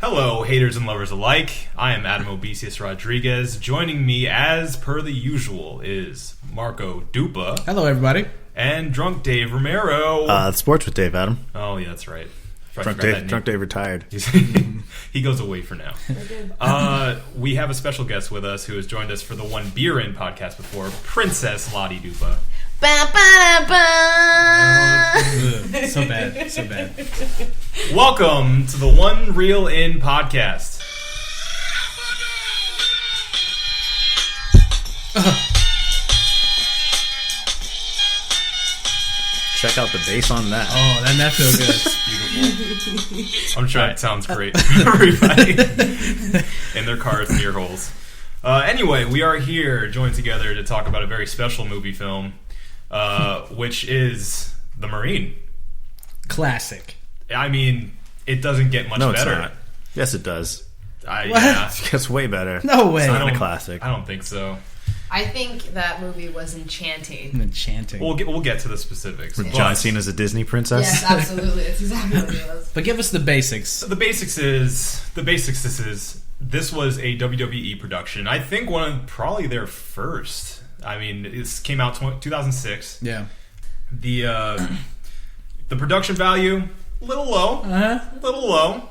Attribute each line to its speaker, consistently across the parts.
Speaker 1: Hello, haters and lovers alike. I am Adam Obesius Rodriguez. Joining me, as per the usual, is Marco Dupa.
Speaker 2: Hello, everybody.
Speaker 1: And Drunk Dave Romero.
Speaker 3: Sports with Dave, Adam.
Speaker 1: Oh, yeah, that's right.
Speaker 3: Drunk Dave retired.
Speaker 1: He goes away for now. We have a special guest with us who has joined us for the One Beer In podcast before, Princess Niladi Dupa.
Speaker 4: Ba, ba, ba.
Speaker 2: So bad, so bad.
Speaker 1: Welcome to the One Reel In podcast.
Speaker 3: Check out the bass on that.
Speaker 2: Oh, that feels good.
Speaker 1: Beautiful. I'm sure it sounds great for everybody in their cars and ear holes. Anyway, we are here joined together to talk about a very special movie film, which is The Marine.
Speaker 2: Classic.
Speaker 1: I mean, it doesn't get much better.
Speaker 3: Not. Yes, it does.
Speaker 1: Yeah.
Speaker 3: It gets way better.
Speaker 2: No way.
Speaker 3: It's not a classic.
Speaker 1: I don't think so.
Speaker 4: I think that movie was enchanting.
Speaker 2: Enchanting.
Speaker 1: We'll get to the specifics.
Speaker 3: With John Cena's a Disney princess?
Speaker 4: Yes, absolutely. That's exactly what it was.
Speaker 2: But give us the basics.
Speaker 1: The basics is this was a WWE production. I think probably their first. I mean, this came out 2006.
Speaker 2: Yeah.
Speaker 1: The production value, a little low,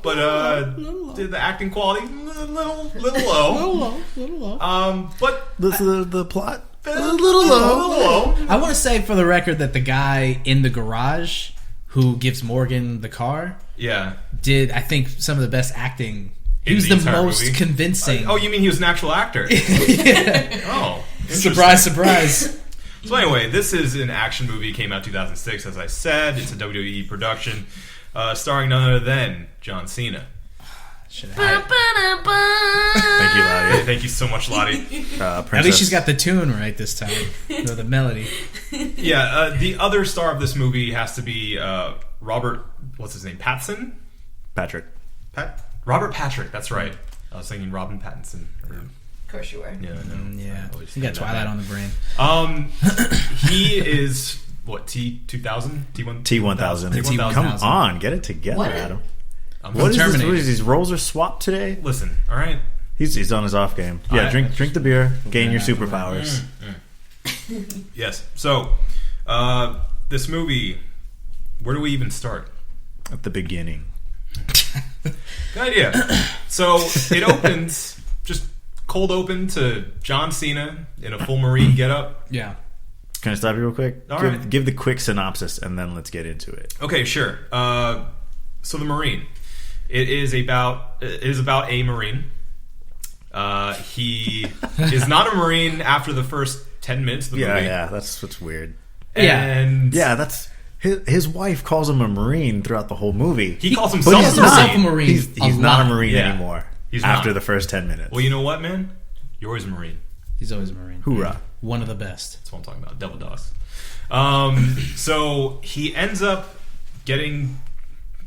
Speaker 1: but the acting quality, little low.
Speaker 2: Little low.
Speaker 1: But
Speaker 3: The plot,
Speaker 1: a little low.
Speaker 2: I want to say for the record that the guy in the garage who gives Morgan the car, did, I think, some of the best acting. He was the most movie? Convincing.
Speaker 1: Oh, you mean he was an actual actor?
Speaker 2: Yeah.
Speaker 1: Oh,
Speaker 2: surprise, surprise.
Speaker 1: So anyway, this is an action movie. Came out 2006, as I said. It's a WWE production, starring none other than John Cena.
Speaker 3: Thank you, Lottie.
Speaker 1: Thank you so much, Lottie.
Speaker 2: At least she's got the tune right this time, or the melody.
Speaker 1: Yeah, the other star of this movie has to be Robert. What's his name? Pattinson. Robert Patrick. That's right. I was thinking Robin Pattinson.
Speaker 4: Of course you were.
Speaker 1: Yeah, no.
Speaker 2: Yeah. You got Twilight on the brain.
Speaker 1: He is what, T2000?
Speaker 3: T1000. Come on, get it together,
Speaker 4: What?
Speaker 3: Adam.
Speaker 1: What
Speaker 3: is these roles are swapped today?
Speaker 1: Listen, all right.
Speaker 3: He's on his off game. Yeah, drink the beer, gain your superpowers.
Speaker 1: Yes. So, this movie, where do we even start?
Speaker 3: At the beginning.
Speaker 1: Good idea. So it opens just cold open to John Cena in a full Marine getup.
Speaker 2: Yeah.
Speaker 3: Can I stop you real quick?
Speaker 1: Right.
Speaker 3: Give the quick synopsis and then let's get into it.
Speaker 1: Okay, sure. So the Marine. It is about a Marine. He is not a Marine after the first 10 minutes of the movie.
Speaker 3: Yeah, that's what's weird.
Speaker 1: And
Speaker 3: that's his wife calls him a Marine throughout the whole movie.
Speaker 1: He calls himself
Speaker 2: a Marine.
Speaker 3: He's not a Marine anymore.
Speaker 1: He's
Speaker 3: after
Speaker 1: not.
Speaker 3: the first 10 minutes.
Speaker 1: Well, you know what, man? You're always a Marine.
Speaker 2: He's always a Marine.
Speaker 3: Hoorah.
Speaker 2: One of the best.
Speaker 1: That's what I'm talking about. Devil dogs. So he ends up getting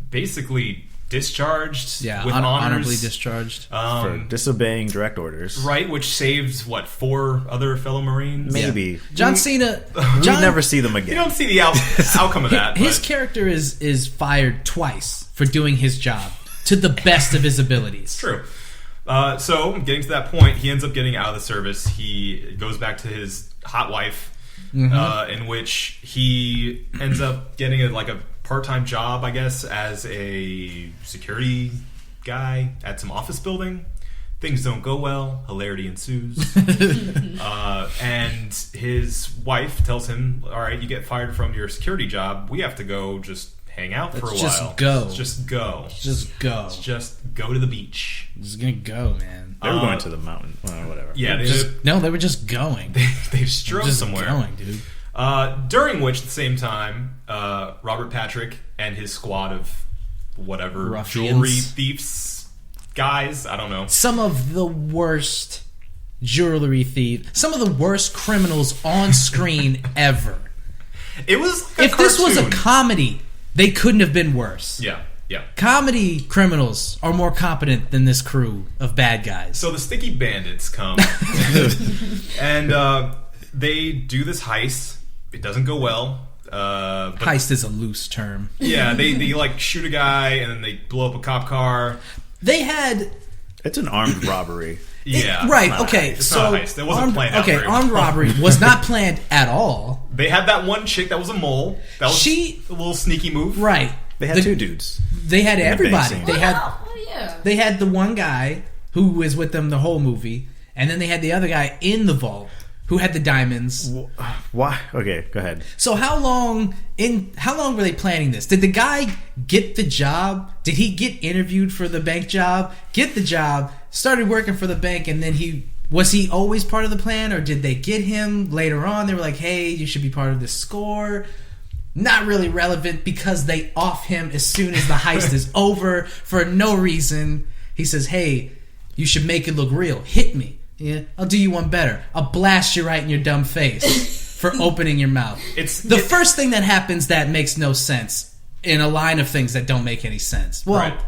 Speaker 1: basically discharged.
Speaker 2: Yeah,
Speaker 1: with
Speaker 2: honorably discharged.
Speaker 3: For disobeying direct orders.
Speaker 1: Right, which saves, 4 other fellow Marines?
Speaker 3: Maybe.
Speaker 2: Yeah. John Cena...
Speaker 3: We never see them again.
Speaker 1: You don't see the outcome of that.
Speaker 2: His character is fired twice for doing his job to the best of his abilities.
Speaker 1: True. So, getting to that point, he ends up getting out of the service. He goes back to his hot wife, in which he ends up getting a part-time job, I guess, as a security guy at some office building. Things don't go well. Hilarity ensues. And his wife tells him, all right, you get fired from your security job. We have to go just hang out for a while.
Speaker 2: Just go.
Speaker 1: Just go.
Speaker 2: Just go.
Speaker 1: Just go to the beach.
Speaker 2: Just gonna go, man.
Speaker 3: They were going to the mountain. Well, whatever.
Speaker 1: Yeah.
Speaker 2: They were just going.
Speaker 1: They strode
Speaker 2: just
Speaker 1: somewhere.
Speaker 2: Going, dude.
Speaker 1: During which, at the same time, Robert Patrick and his squad of whatever
Speaker 2: Ruffians.
Speaker 1: Jewelry thieves guys, I don't know.
Speaker 2: Some of the worst jewelry thieves. Some of the worst criminals on screen ever.
Speaker 1: It was like a
Speaker 2: if this was a
Speaker 1: cartoon.
Speaker 2: comedy, they couldn't have been worse.
Speaker 1: Yeah.
Speaker 2: Comedy criminals are more competent than this crew of bad guys.
Speaker 1: So the Sticky Bandits come, and they do this heist. It doesn't go well. But
Speaker 2: heist is a loose term.
Speaker 1: Yeah, they like shoot a guy and then they blow up a cop car.
Speaker 3: It's an armed robbery.
Speaker 1: Yeah.
Speaker 2: Right, okay.
Speaker 1: It's not a heist. It wasn't planned out very
Speaker 2: armed
Speaker 1: well.
Speaker 2: robbery was not planned at all.
Speaker 1: They had that one chick that was a mole. That was a little sneaky move.
Speaker 2: Right.
Speaker 3: They had two dudes.
Speaker 2: They had everybody.
Speaker 3: The
Speaker 2: They had the one guy who was with them the whole movie, and then they had the other guy in the vault who had the diamonds.
Speaker 3: Why? Okay, go ahead.
Speaker 2: So how long were they planning this? Did the guy get the job? Did he get interviewed for the bank job? Get the job, started working for the bank, and then was he always part of the plan, or did they get him later on? They were like, hey, you should be part of this score. Not really relevant because they off him as soon as the heist is over for no reason. He says, hey, you should make it look real. Hit me. Yeah, I'll do you one better. I'll blast you right in your dumb face for opening your mouth. It's the first thing that happens that makes no sense in a line of things that don't make any sense. Well, right.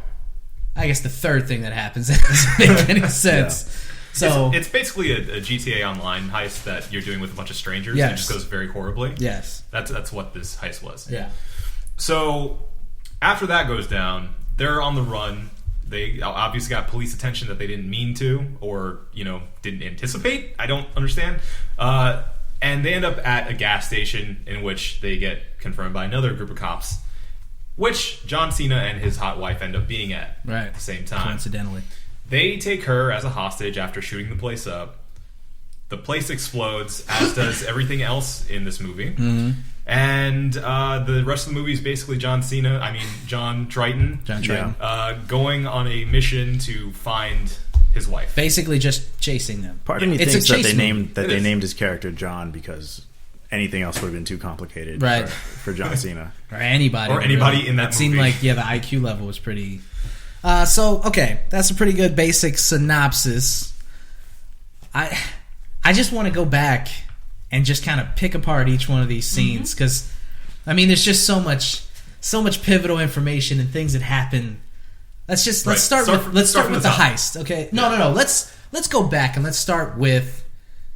Speaker 2: I guess the third thing that happens that doesn't make any sense. Yeah. So
Speaker 1: it's basically a GTA Online heist that you're doing with a bunch of strangers.
Speaker 2: Yes.
Speaker 1: And it just goes very horribly.
Speaker 2: Yes,
Speaker 1: that's what this heist was.
Speaker 2: Yeah.
Speaker 1: So after that goes down, they're on the run. They obviously got police attention that they didn't mean to, or didn't anticipate. I don't understand. And they end up at a gas station in which they get confirmed by another group of cops, which John Cena and his hot wife end up being at the same time.
Speaker 2: Coincidentally.
Speaker 1: They take her as a hostage after shooting the place up. The place explodes, as does everything else in this movie. Mm-hmm. And the rest of the movie is basically John Triton. Going on a mission to find his wife.
Speaker 2: Basically just chasing them.
Speaker 3: Part of me thinks that they named his character John because anything else would have been too complicated for John Cena.
Speaker 2: Or anybody.
Speaker 1: Or anybody in that movie.
Speaker 2: It seemed like, the IQ level was pretty... that's a pretty good basic synopsis. I just want to go back and just kind of pick apart each one of these scenes because, there's just so much pivotal information and things that happen. Let's start with the heist. Okay, no. Let's go back and let's start with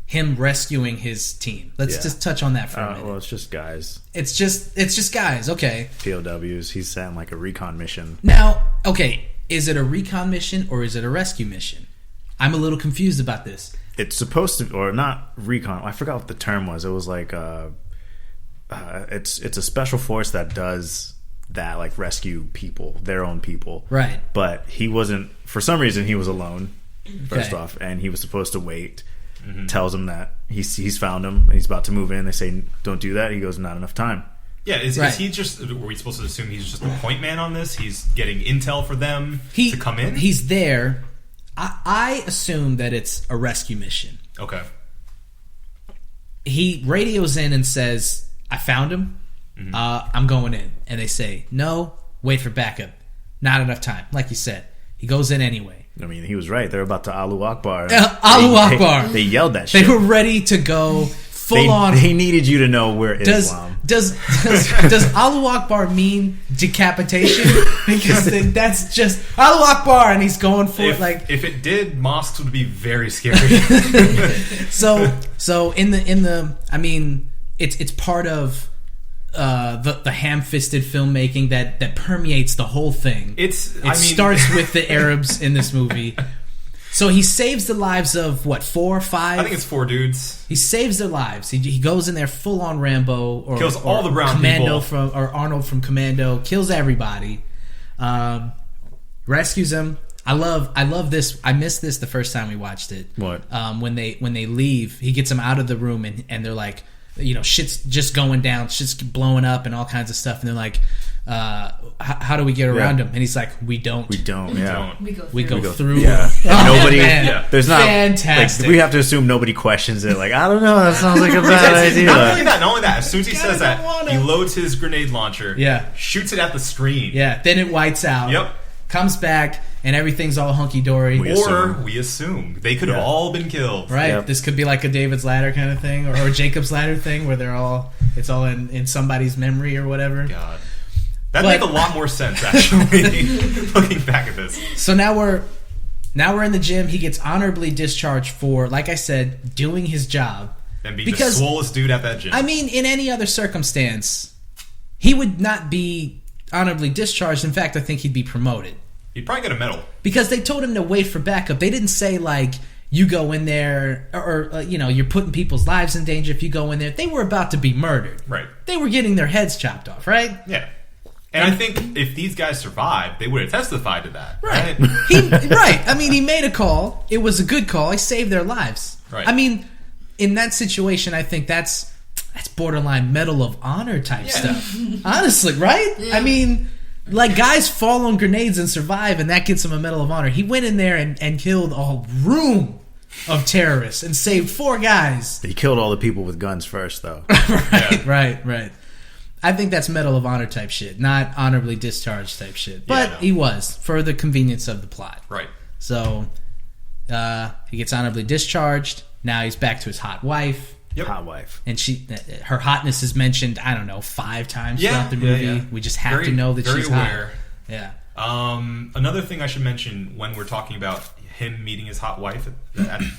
Speaker 2: him rescuing his team. Let's just touch on that for a minute.
Speaker 3: Well, it's just guys.
Speaker 2: It's just guys. Okay.
Speaker 3: POWs. He's sent like a recon mission.
Speaker 2: Now, okay, is it a recon mission or is it a rescue mission? I'm a little confused about this.
Speaker 3: It's supposed to, or not recon. I forgot what the term was. It was like it's a special force that does that, like rescue people, their own people.
Speaker 2: Right.
Speaker 3: But he wasn't. For some reason, he was alone. First off, and he was supposed to wait. Mm-hmm. Tells him that he's found him and he's about to move in. They say don't do that. He goes, not enough time.
Speaker 1: Yeah, is he just? Were we supposed to assume he's just a point man on this? He's getting intel for them to come in.
Speaker 2: He's there. I assume that it's a rescue mission.
Speaker 1: Okay.
Speaker 2: He radios in and says, I found him. Mm-hmm. I'm going in. And they say, no, wait for backup. Not enough time. Like you said. He goes in anyway.
Speaker 3: He was right. They're about to Allahu Akbar.
Speaker 2: Allahu Akbar.
Speaker 3: They yelled that shit.
Speaker 2: They were ready to go full on.
Speaker 3: They needed you to know we're Islam.
Speaker 2: Does Allahu Akbar mean decapitation? Because that's just Allahu Akbar, and he's going for it. Like
Speaker 1: if it did, mosques would be very scary.
Speaker 2: so in the it's part of the ham-fisted filmmaking that permeates the whole thing. It starts with the Arabs in this movie. So he saves the lives of 4 or 5?
Speaker 1: I think it's 4 dudes.
Speaker 2: He saves their lives. He goes in there full on Rambo or
Speaker 1: kills all the brown
Speaker 2: Commando
Speaker 1: people.
Speaker 2: or Arnold from Commando. Kills everybody. Rescues them. I love this. I missed this the first time we watched it.
Speaker 3: What?
Speaker 2: When they leave, he gets them out of the room and they're like, shit's just going down, shit's blowing up and all kinds of stuff, and they're like, how do we get around him? And he's like, we don't.
Speaker 4: We go
Speaker 2: through.
Speaker 3: Yeah.
Speaker 2: Nobody.
Speaker 3: There's not.
Speaker 2: Fantastic.
Speaker 3: Like, we have to assume nobody questions it. Like, I don't know. That sounds like a bad idea.
Speaker 1: Not only that. As soon as he says that, he loads his grenade launcher.
Speaker 2: Yeah.
Speaker 1: Shoots it at the screen.
Speaker 2: Yeah. Then it whites out.
Speaker 1: Yep.
Speaker 2: Comes back and everything's all hunky dory.
Speaker 1: We assume they could have all been killed.
Speaker 2: Right. Yep. This could be like a David's Ladder kind of thing, or a Jacob's Ladder thing, where it's all in somebody's memory or whatever.
Speaker 1: God. That'd make a lot more sense, actually, looking back at this.
Speaker 2: So now we're in the gym. He gets honorably discharged for, like I said, doing his job.
Speaker 1: And being the swollest dude at that gym.
Speaker 2: In any other circumstance, he would not be honorably discharged. In fact, I think he'd be promoted.
Speaker 1: He'd probably get a medal.
Speaker 2: Because they told him to wait for backup. They didn't say, like, you go in there, or you're putting people's lives in danger if you go in there. They were about to be murdered.
Speaker 1: Right.
Speaker 2: They were getting their heads chopped off, right?
Speaker 1: Yeah. And I think if these guys survived, they would have testified to that.
Speaker 2: Right.
Speaker 1: Right.
Speaker 2: Right. I mean, he made a call. It was a good call. He saved their lives.
Speaker 1: Right.
Speaker 2: I mean, in that situation, I think that's borderline Medal of Honor type stuff. Honestly, right?
Speaker 4: Yeah.
Speaker 2: I mean, like, guys fall on grenades and survive, and that gets him a Medal of Honor. He went in there and killed a room of terrorists and saved 4 guys.
Speaker 3: He killed all the people with guns first, though.
Speaker 2: Right. I think that's Medal of Honor type shit, not honorably discharged type shit. But he was, for the convenience of the plot.
Speaker 1: Right.
Speaker 2: So, he gets honorably discharged. Now he's back to his hot wife.
Speaker 1: Yep.
Speaker 3: Hot wife.
Speaker 2: And her hotness is mentioned, I don't know, 5 times throughout the movie.
Speaker 1: Yeah.
Speaker 2: We just have to know that
Speaker 1: very
Speaker 2: she's
Speaker 1: aware.
Speaker 2: hot. Yeah.
Speaker 1: Another thing I should mention when we're talking about him meeting his hot wife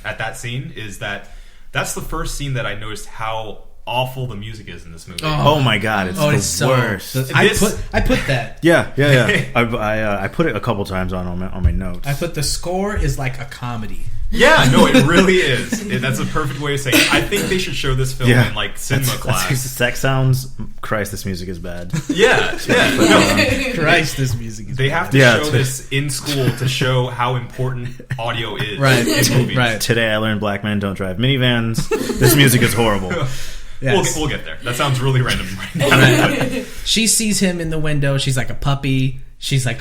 Speaker 1: at that scene is that's the first scene that I noticed how awful the music is in this movie.
Speaker 3: Oh my god, it's the worst.
Speaker 2: I put that.
Speaker 3: Yeah. I put it a couple times on my notes.
Speaker 2: I put the score is like a comedy.
Speaker 1: Yeah, no, it really is. That's a perfect way of saying it. I think they should show this film in like cinema class.
Speaker 3: That's sex sounds. Christ, this music is bad.
Speaker 1: Yeah. No.
Speaker 2: Christ, this music is
Speaker 1: They have to show this in school to show how important audio is in movies.
Speaker 2: Right.
Speaker 3: Today I learned black men don't drive minivans. This music is horrible.
Speaker 2: Yes.
Speaker 1: We'll get there. That sounds really random right now.
Speaker 2: Right. She sees him in the window. She's like a puppy. She's like,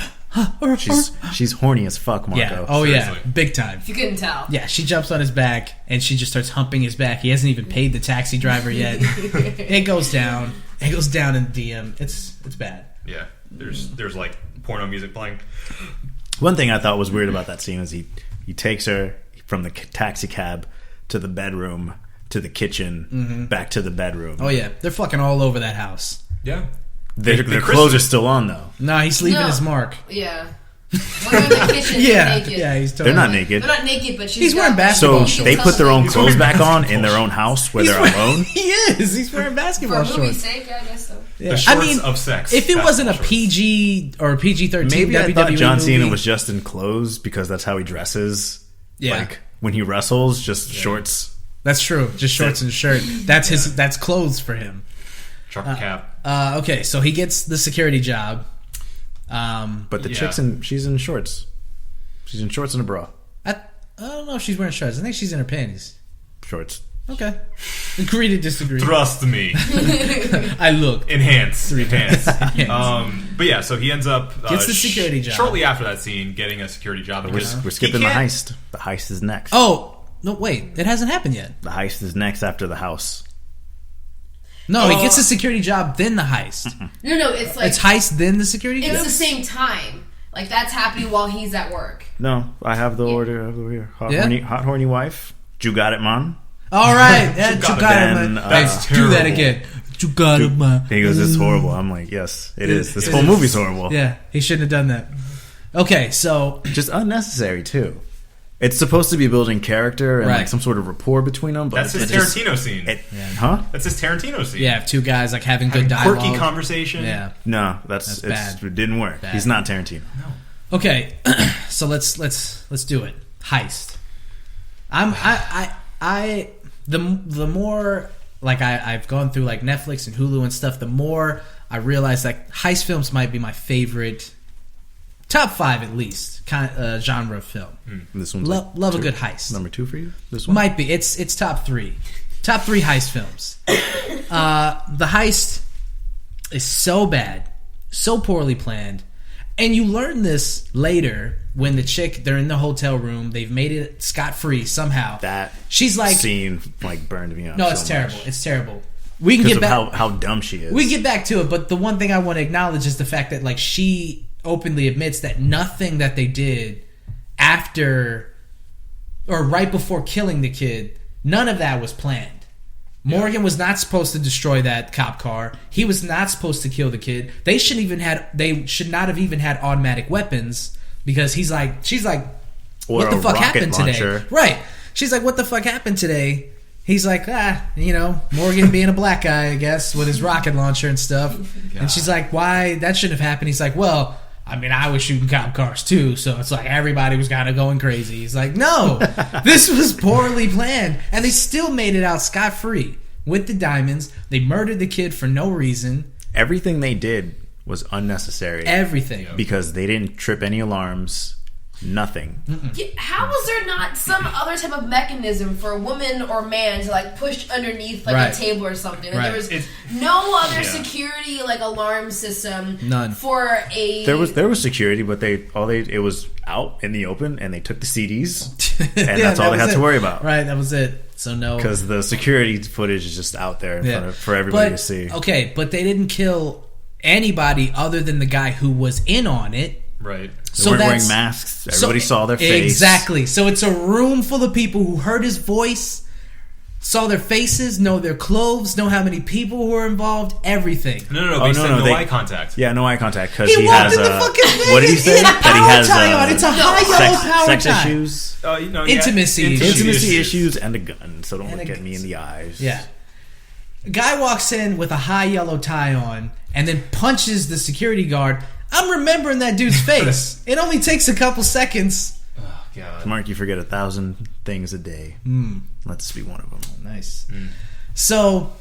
Speaker 3: she's horny as fuck, Marco.
Speaker 2: yeah. Oh
Speaker 1: Seriously.
Speaker 2: yeah, big time.
Speaker 4: If you couldn't tell.
Speaker 2: Yeah, she jumps on his back and she just starts humping his back. He hasn't even paid the taxi driver yet. It goes down. It goes down in the DM. It's bad.
Speaker 1: Yeah. There's like porno music playing.
Speaker 3: One thing I thought was weird about that scene is he takes her from the taxi cab to the bedroom to the kitchen, back to the bedroom.
Speaker 2: Oh yeah, they're fucking all over that house.
Speaker 1: Yeah.
Speaker 3: Their clothes are still on though.
Speaker 2: No, he's leaving his mark.
Speaker 4: Yeah. When they're in the kitchen,
Speaker 2: Yeah,
Speaker 4: they're naked.
Speaker 2: yeah, he's totally.
Speaker 3: They're not naked.
Speaker 4: They're not naked, but
Speaker 2: He's wearing basketball
Speaker 3: So
Speaker 2: shorts.
Speaker 3: they put their own
Speaker 1: He's
Speaker 3: clothes
Speaker 1: wearing
Speaker 3: back on
Speaker 1: basketball
Speaker 3: in their own house where they're alone.
Speaker 2: He is. He's wearing
Speaker 4: For
Speaker 2: basketball
Speaker 4: a movie's
Speaker 2: shorts.
Speaker 4: sake, I guess so.
Speaker 2: Yeah.
Speaker 1: The shorts of sex.
Speaker 2: If it wasn't a
Speaker 1: Basketball shorts.
Speaker 2: PG or PG-13
Speaker 3: Maybe
Speaker 2: WWE
Speaker 3: I thought John Cena
Speaker 2: movie,
Speaker 3: was just in clothes because that's how he dresses.
Speaker 2: Yeah.
Speaker 3: Like when he wrestles, just shorts.
Speaker 2: That's true. Just shorts and shirt. That's his. That's clothes for him.
Speaker 1: Trucker cap.
Speaker 2: Okay, so he gets the security job.
Speaker 3: But the
Speaker 1: Yeah.
Speaker 3: she's in shorts. She's in shorts and a bra.
Speaker 2: I don't know if she's wearing shorts. I think she's in her panties.
Speaker 3: Shorts.
Speaker 2: Okay. Agree to disagree.
Speaker 1: Trust me.
Speaker 2: I looked.
Speaker 1: Enhance.
Speaker 2: Hands.
Speaker 1: But yeah, so he ends up
Speaker 2: Gets the security job.
Speaker 1: shortly after that scene, getting a security job. Because
Speaker 3: We're
Speaker 1: he
Speaker 3: skipping the
Speaker 1: can't-
Speaker 3: heist. The heist is next.
Speaker 2: Oh no! Wait, it hasn't happened yet.
Speaker 3: The heist is next after the house.
Speaker 2: No, he gets the security job, then the heist.
Speaker 4: No, it's like
Speaker 2: It's heist, then the security
Speaker 4: it's
Speaker 2: job.
Speaker 4: the same time. Like that's happening while he's at work.
Speaker 3: No, I have the order over here.
Speaker 2: Yeah?
Speaker 3: Hot horny wife. You got it, man.
Speaker 2: All right, yeah,
Speaker 1: You got it.
Speaker 3: Then,
Speaker 1: That's
Speaker 2: do that
Speaker 1: terrible.
Speaker 2: again. You got it, man.
Speaker 3: He goes, "It's horrible." I'm like, "Yes, it is. This
Speaker 2: it
Speaker 3: whole
Speaker 2: is.
Speaker 3: movie's horrible.
Speaker 2: Yeah, he shouldn't have done that. Okay, so
Speaker 3: Just unnecessary too. It's supposed to be building character and
Speaker 2: Right.
Speaker 3: like some sort of rapport between them. But
Speaker 1: That's his
Speaker 3: it's just-
Speaker 1: Tarantino scene.
Speaker 3: Huh?
Speaker 1: That's his Tarantino scene.
Speaker 2: yeah, two guys like having good
Speaker 1: Having
Speaker 2: dialogue.
Speaker 1: quirky conversation.
Speaker 2: Yeah.
Speaker 3: No,
Speaker 2: That's bad.
Speaker 3: it didn't work.
Speaker 2: Bad.
Speaker 3: He's not Tarantino.
Speaker 2: Okay, so let's do it. Heist. The more like I've gone through like Netflix and Hulu and stuff, the more I realize like heist films might be my favorite, top 5 at least, genre of film.
Speaker 3: This one's
Speaker 2: Love a good heist.
Speaker 3: Number 2 for you. This one.
Speaker 2: Might be. It's top 3. Top 3 heist films. The heist is so bad, so poorly planned, and you learn this later when the chick, they're in the hotel room, they've made it scot-free somehow.
Speaker 3: That
Speaker 2: she's like,
Speaker 3: scene like burned me up.
Speaker 2: no, it's
Speaker 3: so
Speaker 2: terrible.
Speaker 3: much.
Speaker 2: It's terrible. We can
Speaker 3: Because
Speaker 2: get
Speaker 3: of
Speaker 2: back.
Speaker 3: how dumb she is.
Speaker 2: We can get back to it, but the one thing I want to acknowledge is the fact that like she openly admits that nothing that they did after or right before killing the kid, none of that was planned. Morgan was not supposed to destroy that cop car. He was not supposed to kill the kid. They should not have even had automatic weapons because she's like,
Speaker 3: Or
Speaker 2: what the
Speaker 3: a
Speaker 2: fuck
Speaker 3: rocket
Speaker 2: happened
Speaker 3: launcher.
Speaker 2: today? Right. She's like, what the fuck happened today? He's like, Morgan being a black guy, I guess, with his rocket launcher and stuff. And she's like, why? That shouldn't have happened. He's like, well, I mean, I was shooting cop cars too, so it's like everybody was kind of going crazy. He's like, no, this was poorly planned. And they still made it out scot-free with the diamonds. They murdered the kid for no reason.
Speaker 3: Everything they did was unnecessary.
Speaker 2: Everything.
Speaker 3: Because they didn't trip any alarms. Nothing.
Speaker 4: Yeah, how was there not some other type of mechanism for a woman or man to like push underneath like
Speaker 2: Right.
Speaker 4: a table or something? Like,
Speaker 2: Right.
Speaker 4: there was no other security like alarm system.
Speaker 2: None.
Speaker 4: For a
Speaker 3: There was security, but it was out in the open, and they took the CDs, and that's all they had to worry about.
Speaker 2: Right, that was it. So no,
Speaker 3: Because the security footage is just out there in front of, for everybody to see.
Speaker 2: Okay, but they didn't kill anybody other than the guy who was in on it.
Speaker 1: Right.
Speaker 3: They weren't wearing masks. Everybody saw their face.
Speaker 2: Exactly. So it's a room full of people who heard his voice, saw their faces, know their clothes, know how many people were involved, everything.
Speaker 1: No. They said no eye contact.
Speaker 3: Yeah, no eye contact because
Speaker 2: He
Speaker 3: he
Speaker 2: walked
Speaker 3: has
Speaker 2: in the fucking thing.
Speaker 3: what did he say?
Speaker 2: He had a
Speaker 3: That he
Speaker 2: power
Speaker 3: has
Speaker 2: tie on. It's a high yellow power
Speaker 3: sex
Speaker 2: tie.
Speaker 3: issues,
Speaker 2: Intimacy
Speaker 3: issues, and a gun. So don't look at me in the eyes.
Speaker 2: Yeah. A guy walks in with a high yellow tie on and then punches the security guard. I'm remembering that dude's face. It only takes a couple seconds.
Speaker 1: Oh, God.
Speaker 3: Mark, you forget 1,000 things a day. Let this be one of them.
Speaker 2: Nice. So,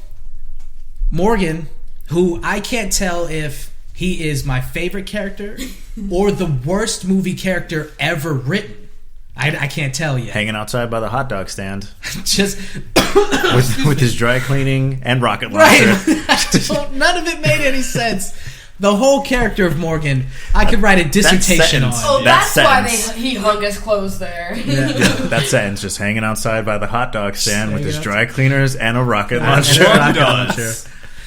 Speaker 2: Morgan, who I can't tell if he is my favorite character or the worst movie character ever written. I can't tell yet.
Speaker 3: Hanging outside by the hot dog stand
Speaker 2: Just
Speaker 3: with his dry cleaning and rocket launcher.
Speaker 2: right. None of it made any sense. The whole character of Morgan, I could write a dissertation on.
Speaker 3: sentence.
Speaker 4: Oh,
Speaker 3: That
Speaker 4: that's why he hung his clothes there.
Speaker 2: Yeah.
Speaker 3: That sentence, just hanging outside by the hot dog stand with his dry cleaners and a rocket
Speaker 2: And
Speaker 3: launcher.
Speaker 2: a rocket launcher.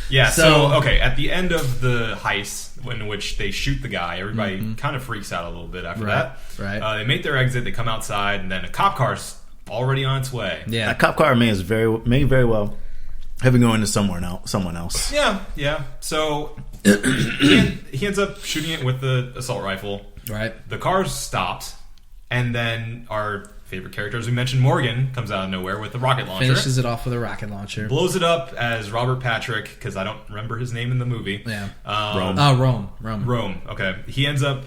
Speaker 1: Yeah,
Speaker 2: So-
Speaker 1: so, okay, at the end of the heist, in which they shoot the guy, everybody kind of freaks out a little bit after that.
Speaker 2: Right.
Speaker 1: They make their exit, they come outside, and then a cop car's already on its way.
Speaker 2: Yeah.
Speaker 3: That cop car may very well have been going to someone else.
Speaker 1: Yeah. So he ends up shooting it with the assault rifle.
Speaker 2: Right.
Speaker 1: The car's stopped, and then our favorite character, as we mentioned, Morgan, comes out of nowhere with the rocket launcher.
Speaker 2: Finishes it off with a rocket launcher.
Speaker 1: Blows it up as Robert Patrick, because I don't remember his name in the movie.
Speaker 2: Yeah.
Speaker 3: Rome.
Speaker 2: Rome.
Speaker 1: Okay. He ends up,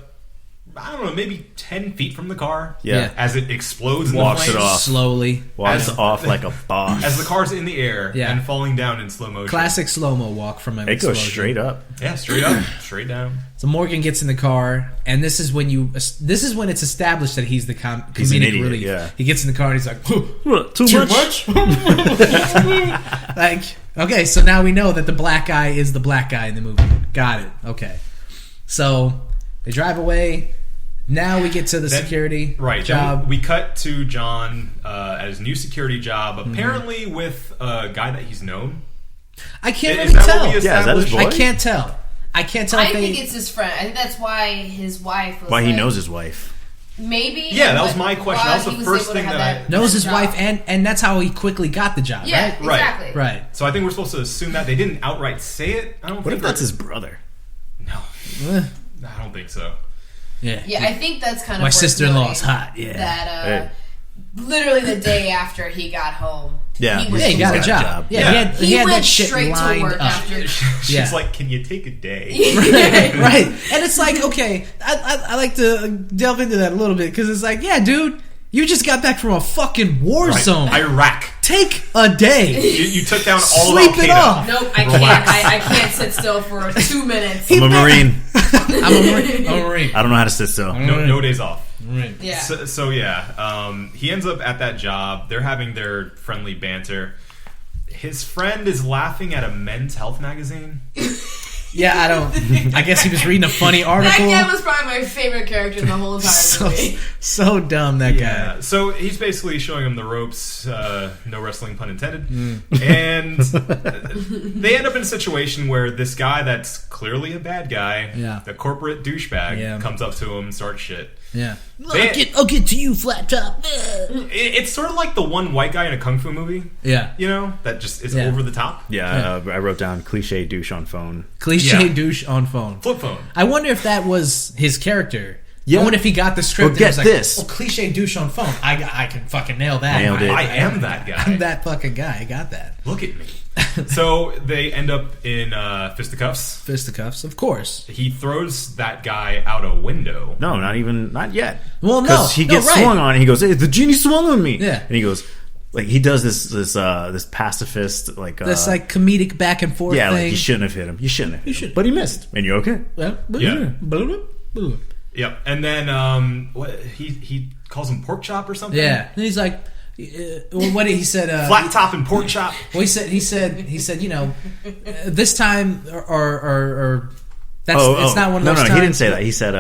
Speaker 1: I don't know, maybe 10 feet from the car.
Speaker 3: Yeah.
Speaker 1: As it explodes in
Speaker 3: Walks
Speaker 1: the
Speaker 3: it
Speaker 1: flames.
Speaker 3: off.
Speaker 2: Slowly.
Speaker 3: Walks off like a boss.
Speaker 1: As the car's in the air
Speaker 2: Yeah.
Speaker 1: and falling down in slow motion.
Speaker 2: Classic slow-mo walk from an
Speaker 3: It goes
Speaker 2: explosion.
Speaker 3: straight up.
Speaker 1: Yeah, straight up, straight down.
Speaker 2: So Morgan gets in the car, and this is when it's established that he's the
Speaker 3: He's an
Speaker 2: comedic
Speaker 3: idiot,
Speaker 2: relief.
Speaker 3: yeah.
Speaker 2: He gets in the car and he's like,
Speaker 3: Too much?
Speaker 2: like, okay, so now we know that the black guy is the black guy in the movie. Got it. Okay. So they drive away. Now we get to the security job.
Speaker 1: Then we cut to John at his new security job, apparently with a guy that he's known.
Speaker 2: I can't
Speaker 1: Is
Speaker 2: really
Speaker 1: that
Speaker 2: tell.
Speaker 1: what we
Speaker 3: Yeah, is that his
Speaker 1: established?
Speaker 3: boy?
Speaker 2: I can't tell. I can't tell.
Speaker 4: I
Speaker 2: if they,
Speaker 4: think it's his friend. I think that's why his wife was
Speaker 3: Why he
Speaker 4: like,
Speaker 3: knows his wife.
Speaker 4: Maybe.
Speaker 1: Yeah, that was
Speaker 4: but
Speaker 1: my question. That was
Speaker 4: why
Speaker 1: the
Speaker 4: he
Speaker 1: first
Speaker 4: able to
Speaker 1: thing
Speaker 4: have
Speaker 1: that I-
Speaker 2: knows his
Speaker 4: job.
Speaker 2: wife, and that's how he quickly got the job.
Speaker 4: Yeah,
Speaker 2: Right.
Speaker 1: Right.
Speaker 4: exactly.
Speaker 2: Right.
Speaker 1: So I think we're supposed to assume that they didn't outright say it. I don't
Speaker 3: What
Speaker 1: think
Speaker 3: if that's his brother?
Speaker 1: No,
Speaker 2: Eh,
Speaker 1: I don't think so.
Speaker 2: Yeah.
Speaker 4: Yeah, I think that's kind of
Speaker 2: My
Speaker 4: worth
Speaker 2: sister-in-law's
Speaker 4: noting
Speaker 2: hot. Yeah.
Speaker 4: That
Speaker 3: Hey.
Speaker 4: literally the day after he got home,
Speaker 3: Yeah.
Speaker 4: he was
Speaker 2: Yeah, he got a
Speaker 3: He's
Speaker 2: job. Yeah,
Speaker 1: Yeah.
Speaker 2: he had
Speaker 4: went
Speaker 2: that shit
Speaker 4: straight to
Speaker 2: lined
Speaker 4: work
Speaker 2: up.
Speaker 4: after.
Speaker 1: She's
Speaker 2: Yeah.
Speaker 1: like, "Can you take a day?"
Speaker 2: Right. And it's like, okay, I like to delve into that a little bit because it's like, yeah, dude, you just got back from a fucking war
Speaker 1: Right.
Speaker 2: zone.
Speaker 1: Iraq.
Speaker 2: Take a day.
Speaker 1: You took down all
Speaker 2: Sleep
Speaker 1: of
Speaker 2: it
Speaker 1: Al-Qaeda.
Speaker 2: off.
Speaker 4: Nope, I can't. I can't sit still for 2 minutes.
Speaker 3: I'm a Marine.
Speaker 2: I'm a Marine.
Speaker 3: I don't know how to sit still.
Speaker 1: No days off.
Speaker 4: Yeah.
Speaker 1: So he ends up at that job. They're having their friendly banter. His friend is laughing at a Men's Health magazine.
Speaker 2: Yeah, I guess he was reading a funny
Speaker 4: That
Speaker 2: article.
Speaker 4: guy was probably my favorite character in the whole entire movie.
Speaker 2: so dumb, that guy.
Speaker 1: Yeah. So he's basically showing him the ropes. No wrestling pun intended.
Speaker 2: Mm.
Speaker 1: And they end up in a situation where this guy that's clearly a bad guy,
Speaker 2: Yeah.
Speaker 1: the corporate douchebag,
Speaker 2: Yeah.
Speaker 1: comes up to him and starts shit.
Speaker 2: Yeah.
Speaker 1: They-
Speaker 2: I'll get to you, flat top.
Speaker 1: It's sort of like the one white guy in a kung fu movie,
Speaker 2: Yeah.
Speaker 1: you know, that just is
Speaker 2: Yeah.
Speaker 1: over the top.
Speaker 3: Yeah, I wrote down cliche douche on phone.
Speaker 2: Cliche
Speaker 1: Yeah.
Speaker 2: douche on phone.
Speaker 1: Flip phone.
Speaker 2: I wonder if that was his character.
Speaker 3: Yeah.
Speaker 2: I wonder if he got the script
Speaker 3: Or
Speaker 2: and
Speaker 3: get
Speaker 2: was like,
Speaker 3: this.
Speaker 2: "Oh, cliche douche on phone. I can fucking nail that.
Speaker 3: Nailed it.
Speaker 1: I am that guy.
Speaker 2: I'm that fucking guy. I got that."
Speaker 1: Look at me. So they end up in fisticuffs.
Speaker 2: Fisticuffs, of course.
Speaker 1: He throws that guy out a window.
Speaker 3: No, not yet.
Speaker 2: Well, no,
Speaker 3: because he gets
Speaker 2: right.
Speaker 3: swung on. And he goes, "Hey, the genie swung on me."
Speaker 2: Yeah.
Speaker 3: And he goes, like he does this pacifist
Speaker 2: This like comedic back and forth
Speaker 3: yeah,
Speaker 2: thing.
Speaker 3: like you shouldn't have hit him. You shouldn't have hit him.
Speaker 2: should-
Speaker 3: But he missed. And you're okay.
Speaker 1: Yeah. Yep. And then what he calls him pork chop or something.
Speaker 2: Yeah, and he's like, what did he said?
Speaker 1: Flat top and pork chop.
Speaker 2: Well, he said, you know, this time or that's it's not one of those times.
Speaker 3: No, he didn't say that. He said,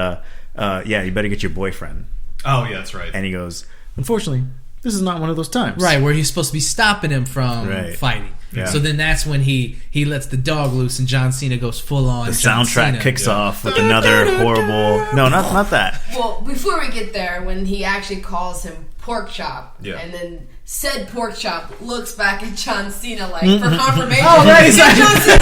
Speaker 3: yeah, you better get your boyfriend.
Speaker 1: Oh yeah, that's right.
Speaker 3: And he goes, unfortunately, this is not one of those times.
Speaker 2: Right, where he's supposed to be stopping him from fighting.
Speaker 3: Yeah.
Speaker 2: So then that's when he lets the dog loose and John Cena goes full on.
Speaker 3: The
Speaker 2: John
Speaker 3: soundtrack
Speaker 2: Cena.
Speaker 3: kicks off with another horrible. No, not that.
Speaker 4: Well, before we get there, when he actually calls him pork chop,
Speaker 1: Yeah.
Speaker 4: and then said pork chop looks back at John Cena like for confirmation.
Speaker 2: Oh, right, he's like,
Speaker 4: John Cena,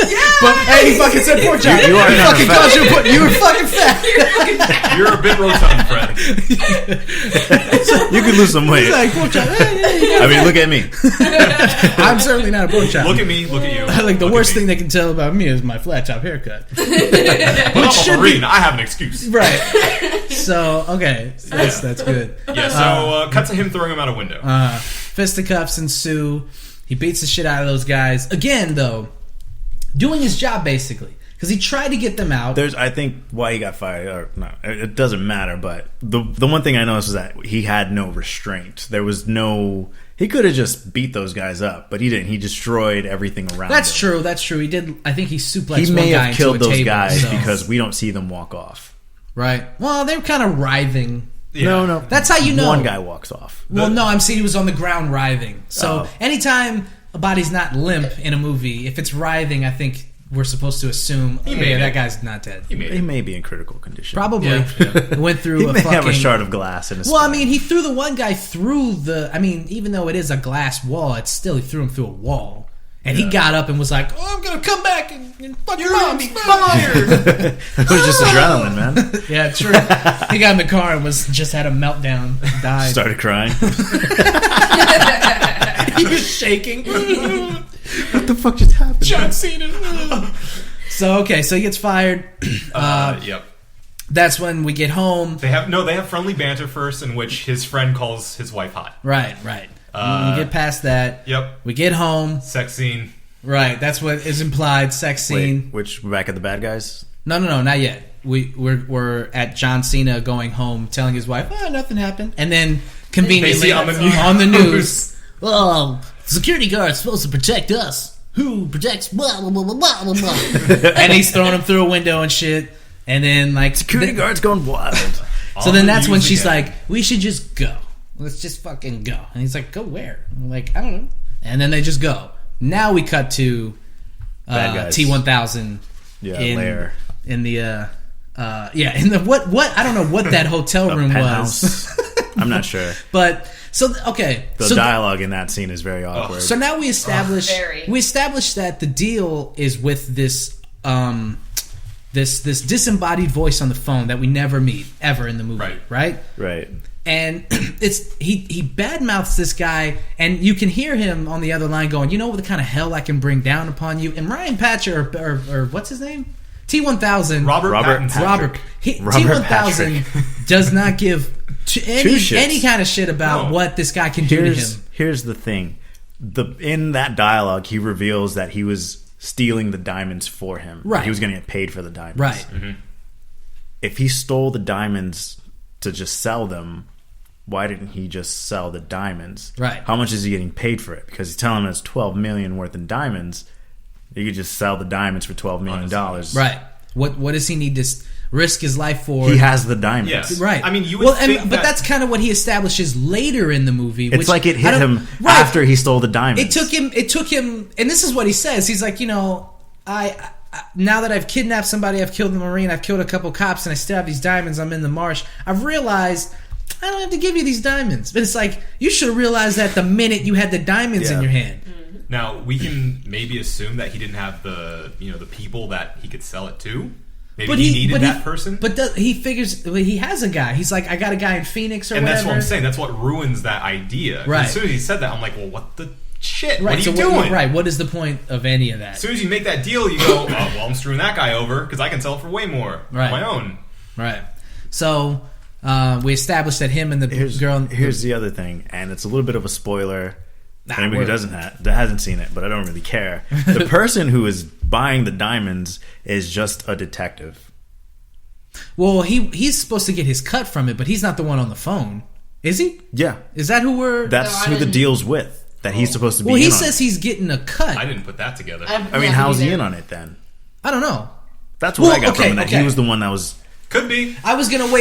Speaker 4: yeah.
Speaker 2: But hey, he fucking said pork chop.
Speaker 3: You are
Speaker 2: He
Speaker 3: never
Speaker 2: fucking
Speaker 3: fat.
Speaker 2: called you were fucking fat.
Speaker 1: You're a bit rotund, Fred.
Speaker 3: You could lose some weight.
Speaker 2: He's like pork chop.
Speaker 3: I mean, look at me.
Speaker 2: I'm certainly not a pork chop.
Speaker 1: Look at me. Look at you.
Speaker 2: Like the
Speaker 1: Look
Speaker 2: worst
Speaker 1: at me.
Speaker 2: thing they can tell about me is my flat top haircut.
Speaker 1: But I'm a
Speaker 2: should
Speaker 1: Marine. I have an excuse.
Speaker 2: Right. So okay, that's good.
Speaker 1: Yeah. So cut to him throwing him out a window.
Speaker 2: Fisticuffs ensue. He beats the shit out of those guys again, though, doing his job basically because he tried to get them out.
Speaker 3: I think why he got fired, or no, it doesn't matter. But the one thing I noticed was that he had no restraint. There was no. He could have just beat those guys up, but he didn't. He destroyed everything around.
Speaker 2: That's
Speaker 3: him.
Speaker 2: true. That's true. He did. I think he suplexed.
Speaker 3: He may
Speaker 2: one guy
Speaker 3: have killed
Speaker 2: into a
Speaker 3: those
Speaker 2: table,
Speaker 3: guys
Speaker 2: so-
Speaker 3: because we don't see them walk off.
Speaker 2: right. Well, they were kind of writhing.
Speaker 1: Yeah.
Speaker 3: No.
Speaker 2: That's how you know.
Speaker 3: One guy walks off.
Speaker 2: Well, no, I'm saying he was on the ground writhing. So anytime a body's not limp in a movie, if it's writhing, I think we're supposed to assume,
Speaker 1: made
Speaker 2: yeah,
Speaker 1: it.
Speaker 2: that guy's not dead.
Speaker 1: He made
Speaker 3: He
Speaker 1: it.
Speaker 3: may be in critical condition.
Speaker 2: Probably.
Speaker 1: Yeah.
Speaker 2: Went through
Speaker 3: He
Speaker 2: a
Speaker 3: may
Speaker 2: fucking...
Speaker 3: have a shard of glass in his.
Speaker 2: Well, I
Speaker 3: spine.
Speaker 2: mean, he threw the one guy through the... I mean, even though it is a glass wall, it's still... He threw him through a wall. And he got up and was like, "Oh, I'm going to come back and fuck your mom.
Speaker 1: fired."
Speaker 3: it was just adrenaline, man.
Speaker 2: Yeah, true. He got in the car and just had a meltdown. Died.
Speaker 3: Started crying.
Speaker 2: He was shaking.
Speaker 3: What the fuck just happened?
Speaker 2: John Cena. So he gets fired.
Speaker 1: Yep.
Speaker 2: That's when we get home.
Speaker 1: They have friendly banter first, in which his friend calls his wife hot.
Speaker 2: Right. We get past that.
Speaker 1: Yep.
Speaker 2: We get home.
Speaker 1: Sex scene.
Speaker 2: Right. That's what is implied. Sex scene.
Speaker 3: Wait, which we're back at the bad guys?
Speaker 2: No, not yet. We're at John Cena going home, telling his wife, nothing happened, and then conveniently
Speaker 1: They see
Speaker 2: on the news, oh, security guard's supposed to protect us. Who protects blah blah blah blah blah blah. And he's throwing him through a window and shit. And then like
Speaker 3: Security guard's going wild.
Speaker 2: So then that's when
Speaker 1: news
Speaker 2: she's
Speaker 1: again.
Speaker 2: like, we should just go. Let's just fucking go. And he's like, go where? I'm like, I don't know. And then they just go. Now we cut to
Speaker 3: Bad guys.
Speaker 2: T-1000
Speaker 3: Yeah,
Speaker 2: in
Speaker 3: lair.
Speaker 2: in the in the what I don't know what that hotel room was.
Speaker 3: Penthouse. I'm not sure.
Speaker 2: But so okay.
Speaker 3: The
Speaker 2: so
Speaker 3: dialogue in that scene is very awkward.
Speaker 2: so now we establish
Speaker 4: Very.
Speaker 2: that the deal is with this this disembodied voice on the phone that we never meet ever in the movie, right?
Speaker 3: Right.
Speaker 2: And it's he badmouths this guy, and you can hear him on the other line going, "You know what the kind of hell I can bring down upon you." And Ryan Patcher or what's his name? T-1000.
Speaker 1: Robert Pattinson.
Speaker 2: Robert
Speaker 3: Robert
Speaker 2: T-1000 does not give any kind of shit about
Speaker 1: No.
Speaker 2: what this guy can do to him.
Speaker 3: Here's the thing. In that dialogue, he reveals that he was stealing the diamonds for him.
Speaker 2: Right.
Speaker 3: He was going to get paid for the diamonds.
Speaker 2: Right.
Speaker 3: If he stole the diamonds to just sell them, why didn't he just sell the diamonds?
Speaker 2: Right.
Speaker 3: How much is he getting paid for it? Because he's telling him it's $12 million worth in diamonds. He could just sell the diamonds for $12 million.
Speaker 2: Right. What does he need to risk his life for?
Speaker 3: He has the diamonds.
Speaker 1: Yes.
Speaker 2: Right.
Speaker 1: I mean, you would think
Speaker 2: but that's kind of what he establishes later in the movie.
Speaker 3: It's
Speaker 2: which
Speaker 3: like it
Speaker 2: I
Speaker 3: hit
Speaker 2: don't-
Speaker 3: him
Speaker 2: Right.
Speaker 3: after he stole the diamonds.
Speaker 2: It took him, and this is what he says. He's like, I now that I've kidnapped somebody, I've killed the Marine, I've killed a couple cops, and I still have these diamonds. I'm in the marsh. I've realized I don't have to give you these diamonds. But it's like you should have realized that the minute you had the diamonds in
Speaker 3: Yeah.
Speaker 2: your hand.
Speaker 1: Now we can maybe assume that he didn't have the the people that he could sell it to. Maybe he needed that person.
Speaker 2: But he figures he has a guy. He's like, I got a guy in Phoenix or
Speaker 1: and
Speaker 2: whatever.
Speaker 1: that's what I'm saying. That's what ruins that idea.
Speaker 2: Right.
Speaker 1: As soon as he said that, I'm like, well, what the shit?
Speaker 2: Right.
Speaker 1: What are you doing?
Speaker 2: Right. What is the point of any of that?
Speaker 1: As soon as you make that deal, you go, oh, well, I'm screwing that guy over because I can sell it for way more on my own.
Speaker 2: Right. So we established that him and the girl.
Speaker 3: Here's the other thing, and it's a little bit of a spoiler. Anybody who hasn't seen it, but I don't really care. The person who is buying the diamonds is just a detective.
Speaker 2: Well, he's supposed to get his cut from it, but he's not the one on the phone, is he?
Speaker 3: Yeah,
Speaker 2: is that who we're?
Speaker 3: That's who the deal's with. That he's supposed to be.
Speaker 2: Well, he
Speaker 3: in
Speaker 2: says he's getting a cut.
Speaker 1: I didn't put that together.
Speaker 3: I mean, how's he in on it then?
Speaker 2: I don't know.
Speaker 3: That's what I got from it. He was the one that was.
Speaker 1: Could be.
Speaker 2: I was gonna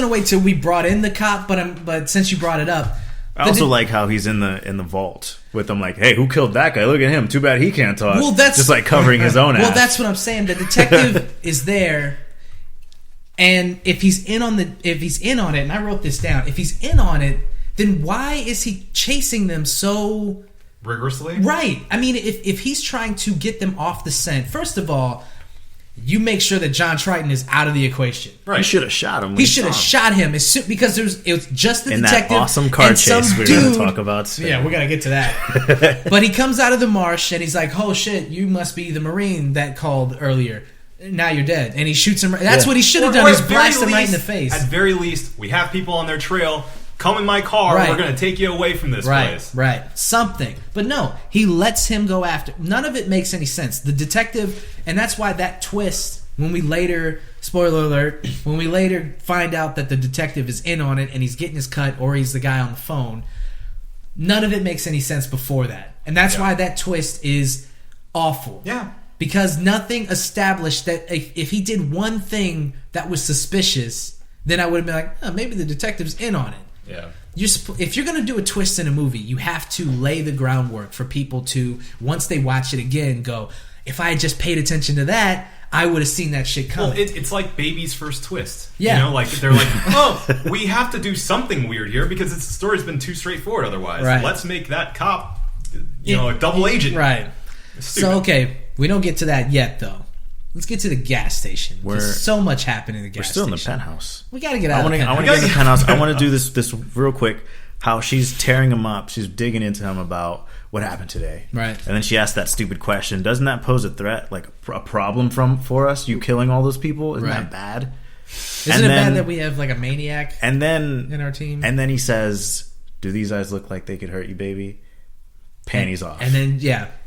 Speaker 2: wait till we brought in the cop, but since you brought it up.
Speaker 3: I also like how he's in the vault with them. Like, hey, who killed that guy? Look at him. Too bad he can't talk.
Speaker 2: Well, that's
Speaker 3: just like covering his own ass.
Speaker 2: Well, that's what I'm saying. The detective is there, and if he's in on it, and I wrote this down, if he's in on it, then why is he chasing them so
Speaker 1: rigorously?
Speaker 2: Right. I mean, if he's trying to get them off the scent, first of all, you make sure that John Triton is out of the equation.
Speaker 3: Right. He should have shot him.
Speaker 2: He should have shot him because it was just the detective.
Speaker 3: That awesome car chase we're going to talk about soon.
Speaker 2: Yeah, we're going to get to that. But he comes out of the marsh and he's like, oh shit, you must be the Marine that called earlier. Now you're dead. And he shoots him. That's what he should have done, is blast him right in the face.
Speaker 1: At very least, we have people on their trail. Come in my car. Right. We're going to take you away from this place. Right.
Speaker 2: Something. But no, he lets him go after. None of it makes any sense. The detective, and that's why that twist, when we later, spoiler alert, when we later find out that the detective is in on it and he's getting his cut or he's the guy on the phone, none of it makes any sense before that. And that's why that twist is awful.
Speaker 1: Yeah.
Speaker 2: Because nothing established that if he did one thing that was suspicious, then I would have been like, oh, maybe the detective's in on it.
Speaker 1: Yeah.
Speaker 2: If you're going to do a twist in a movie, you have to lay the groundwork for people to, once they watch it again, go, if I had just paid attention to that, I would have seen that shit coming.
Speaker 1: Well, it's like baby's first twist.
Speaker 2: Yeah.
Speaker 1: You know, like they're like, oh, we have to do something weird here because the story's been too straightforward otherwise.
Speaker 2: Right.
Speaker 1: Let's make that cop, a double agent.
Speaker 2: Right.
Speaker 1: Stupid.
Speaker 2: So, okay, we don't get to that yet, though. Let's get to the gas station. There's so much happening in the gas station.
Speaker 3: We're still in the penthouse.
Speaker 2: We got to get out of the penthouse.
Speaker 3: I want to get in the penthouse. I want to do this real quick. How she's tearing him up. She's digging into him about what happened today.
Speaker 2: Right.
Speaker 3: And then she asked that stupid question. Doesn't that pose a threat, like a problem for us? You killing all those people? Isn't that bad?
Speaker 2: Isn't it bad that we have like a maniac in our team?
Speaker 3: And then he says, do these eyes look like they could hurt you, baby? Panties off.
Speaker 2: And then,